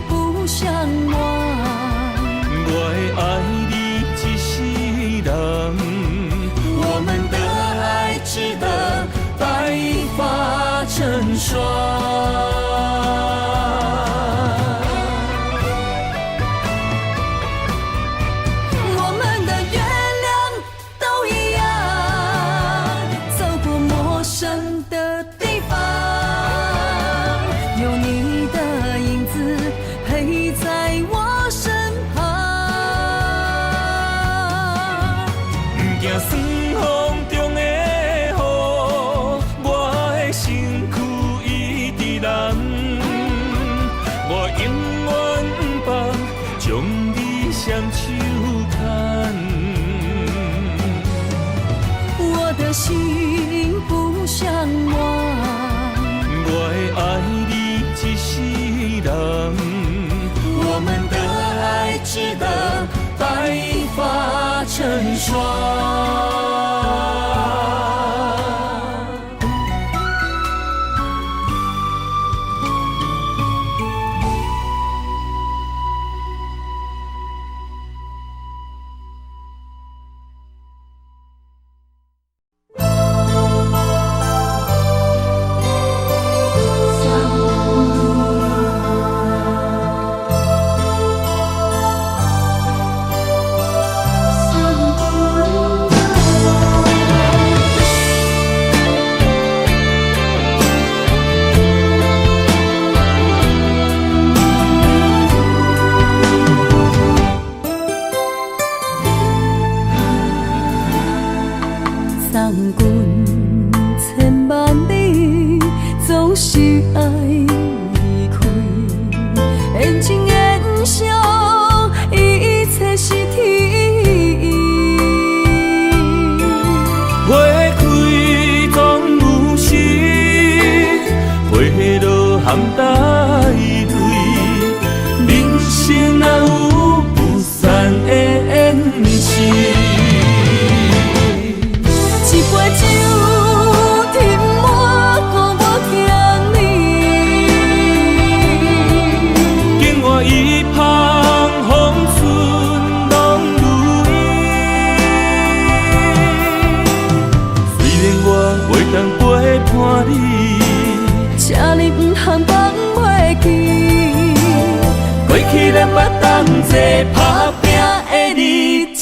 A: 不想忘，
B: 我会爱你一世人，我们的爱值得白发成霜。
A: 我们的月亮都一样，走过陌生的地方，有你的影子陪在我身旁。
B: 不惊酸风中的雨，我的身躯一直蓝。我永远不放，将你双手牵。
A: 我的心不想忘，
B: 我会爱你一世人，我们的爱值得白发成霜。
A: 送君千万里，总是爱离开。缘尽缘消，一切是天意。
B: 花开总有时，花落含带泪。人生哪有不散的缘是？
A: 一杯酒，甜满乎我欠你。
B: 境外一旁，风顺拢如意。虽然我袂当陪伴你，
A: 请你不通放袂记，
B: 过去咱捌同齐打拼的日子。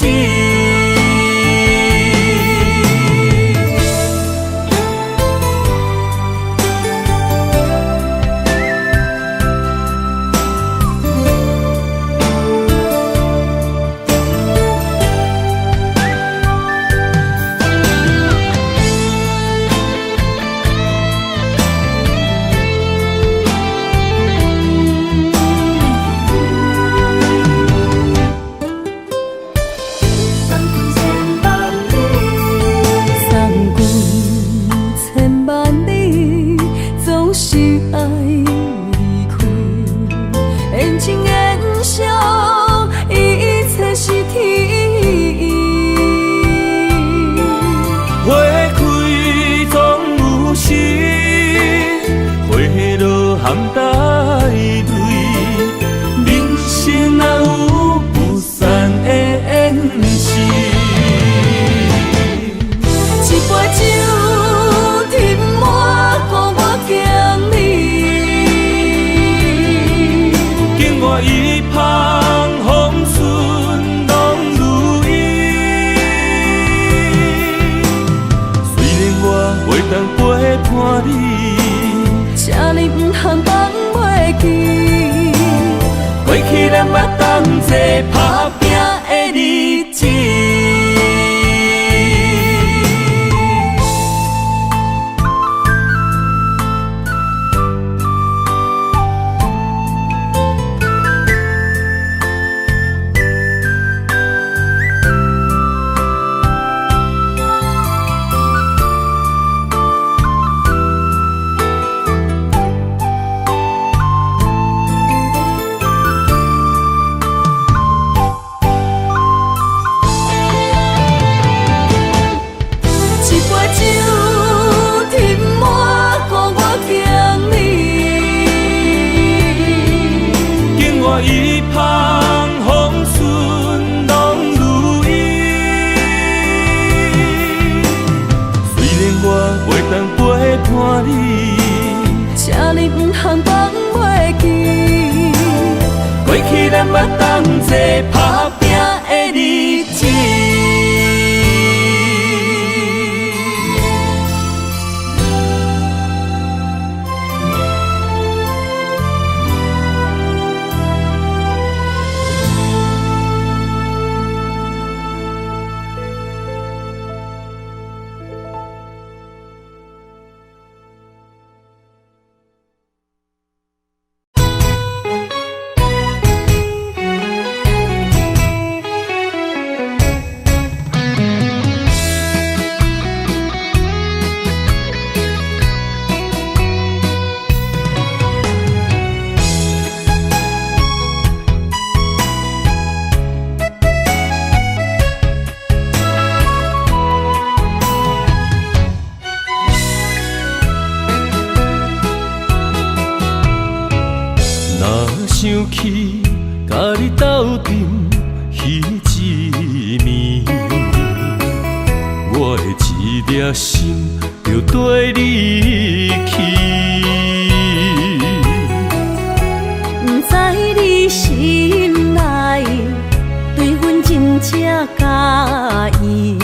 A: 甲伊，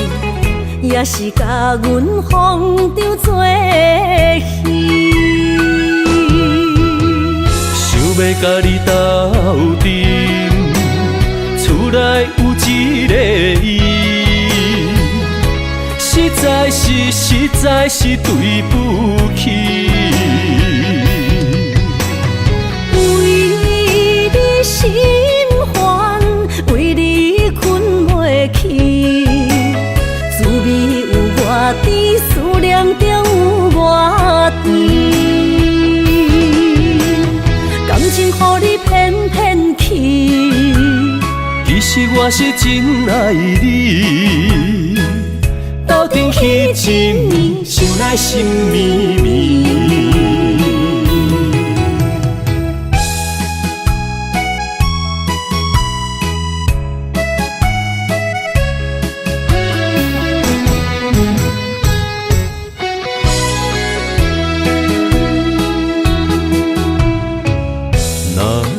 A: 也是甲阮风场做戏。
E: 想要甲你斗阵，厝内有一个伊，实在是对不起。
A: 为你心烦，为你困袂去，滋味有偌甜，思念中有偌甜。感情予你骗骗去，
E: 其实我是真爱你，斗阵彼一暝，想来心绵绵。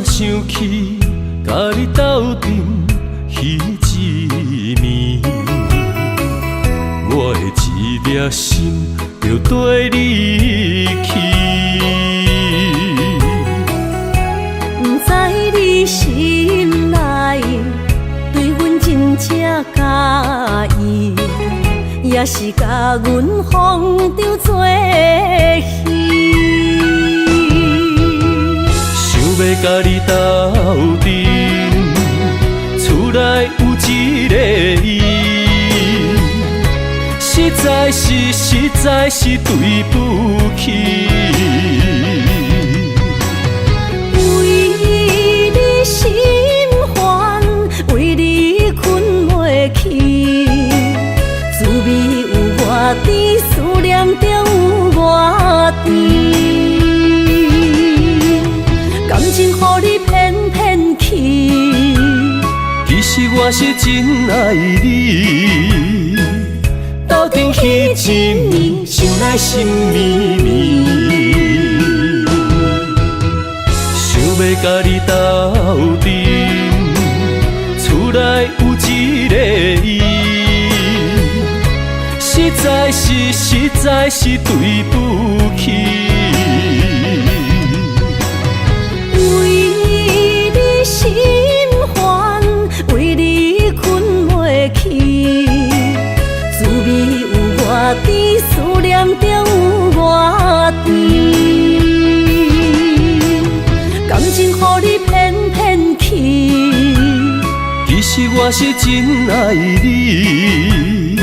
E: 想起甲你斗阵彼一暝，我的一粒心就跟你去。
A: 不知你心内对阮真正介意，也是甲阮风场做戏。
E: 要甲你斗阵，厝内有一个伊，实在是对不起。
A: 为你心烦，为你困袂去，滋味有偌甜，思念中有偌甜。感情予你骗骗去，
E: 其实我是真爱你，斗阵彼一暝，想来心绵绵。想要甲你斗阵，厝内有一个伊，实在是对不起。
A: 心烦，为你困袂去，滋味有偌甜，思念中有偌甜。感情予你骗骗去，
E: 其实我是真爱你，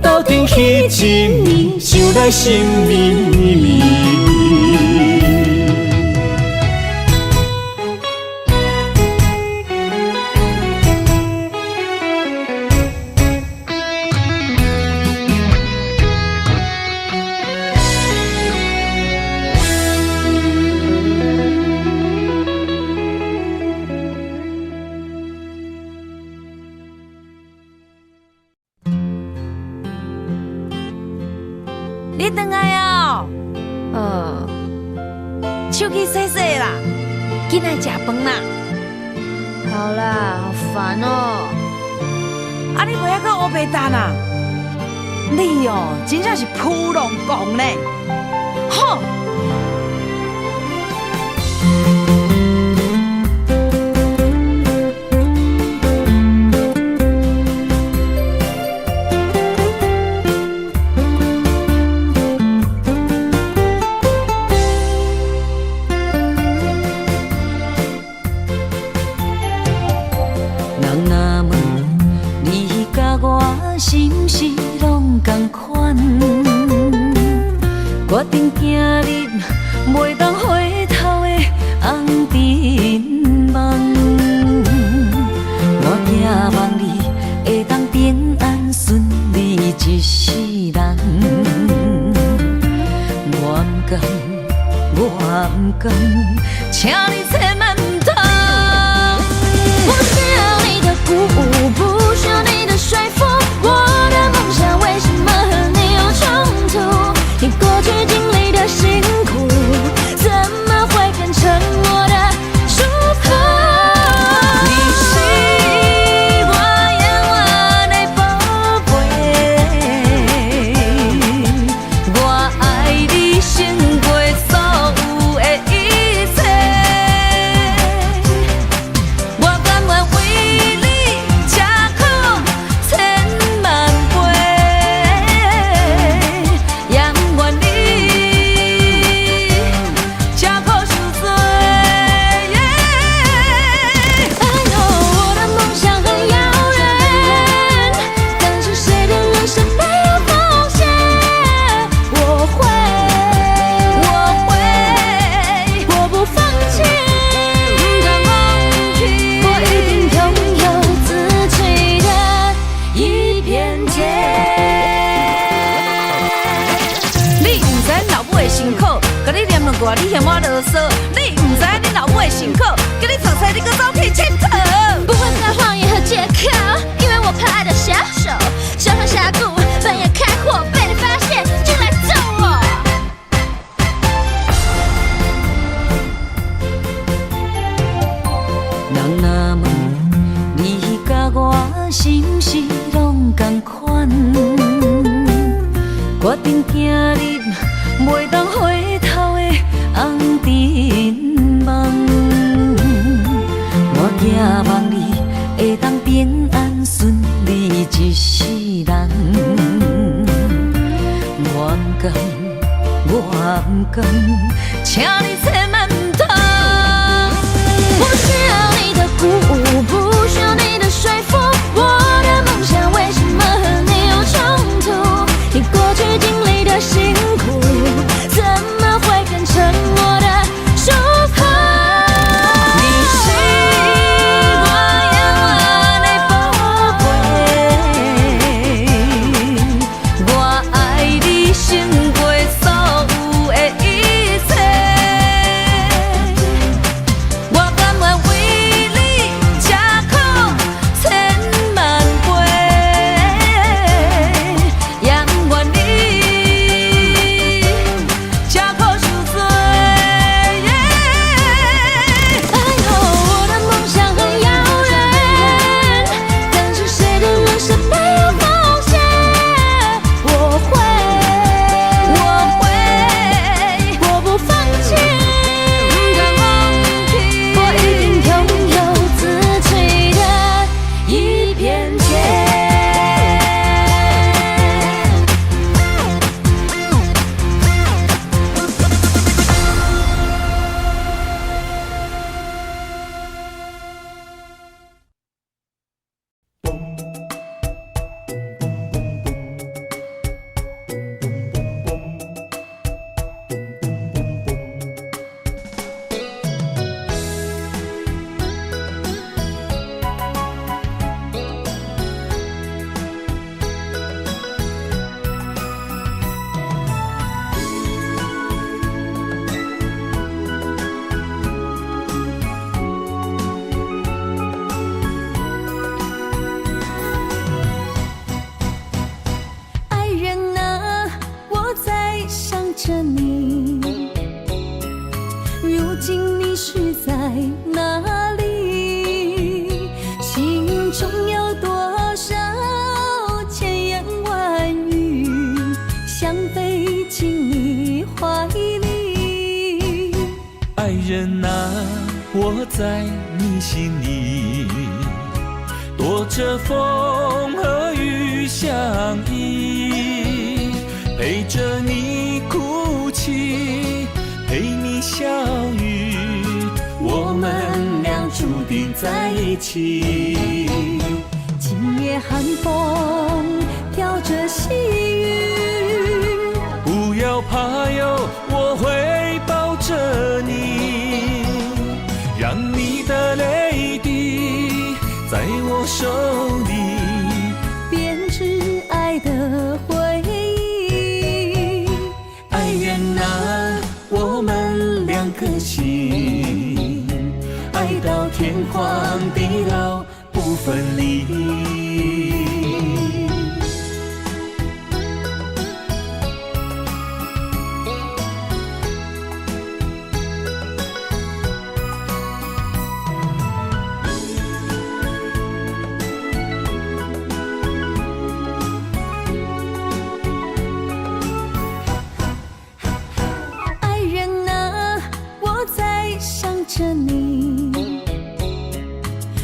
E: 斗阵彼一暝，想来心绵绵。
C: 你回来哦？手去洗洗啦，紧来食饭啦。
G: 好啦，好烦哦。
C: 啊，你袂晓到乌白蛋啊？你哦，真正是扑龙公呢。吼！
A: 是毋是拢同款？决定走入袂当回头的红尘梦。我寄望你会当平安顺利一世人。我不甘，请你千万唔通。我不需要你的鼓舞，不需要你的说服。我的梦想为什么和你有冲突？你过去经历的辛苦，怎么会变成我的出口？你是我眼
C: 怪你嫌我啰嗦，你唔知你老母的辛苦，叫你创西你搁走去佚佗。
G: 不会再谎言和借口，因为我怕爱的小手，小窗峡谷，半夜开火，被你发现就来揍我。
C: 人若问你甲我是毋是拢同款，决定行入袂当回头的红尘梦。我寄望你会当平安顺利一世人。我不甘，我不甘，请你千万唔通。
G: 我不需要你的鼓舞，不需要你的说服，我的梦想为什么和你有冲突？你过去经历的辛苦，怎么会变成我的祝福？
C: 你是我永远的宝贝，我爱你胜过所有的一切。我甘愿为你吃苦千万倍，也不愿你吃苦受罪。
G: 哎呦，我的梦想很遥远，但是谁的人生没有风险？我不放弃，我一定拥有自己的一片天。
A: 爱人啊，我在想着你，如今你是在哪里？心中有多少千言万语，想飞进你怀里。
B: 爱人啊，我在你心里，躲着风和雨相依，陪着你哭泣，陪你笑语，我们俩注定在一起。
A: 今夜寒风飘着细雨，
B: 不要怕哟，我会抱着你，让你的泪滴在我手里
A: 编织爱的回忆。
B: 爱人啊，我们两颗心，爱到天荒地老不分离。
A: 爱人啊，我在想着你，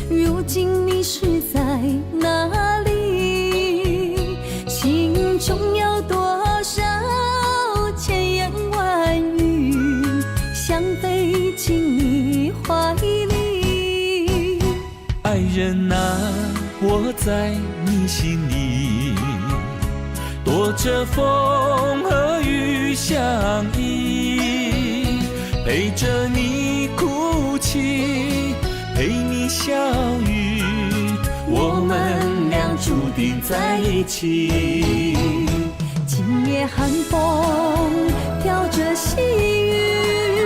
A: 如今你是在哪里？心中有多少千言万语，想飞进你怀里。
B: 爱人啊，我在你心里，躲着风和雨相依，陪着你哭泣，陪你笑语，我们俩注定在一起。
A: 今夜寒风飘着细雨，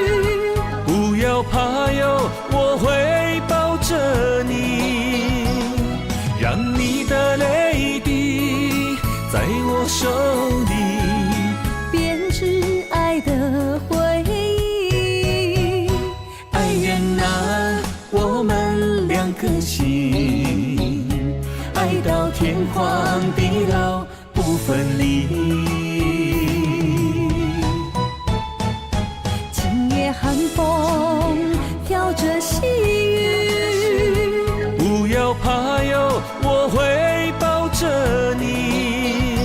B: 让你的泪滴在我手里
A: 编织爱的回忆。
B: 爱人啊，我们两颗心，爱到天荒地老不分离。
A: 今夜寒风飘着细雨，
B: 不要怕哟，我会抱着你，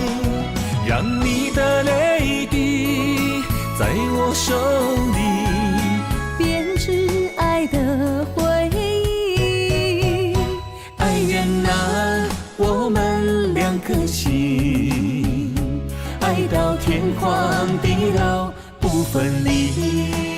B: 让你的泪滴在我手里
A: 编织爱的回忆。
B: 爱人啊，我们两颗心，爱到天荒地老不分离。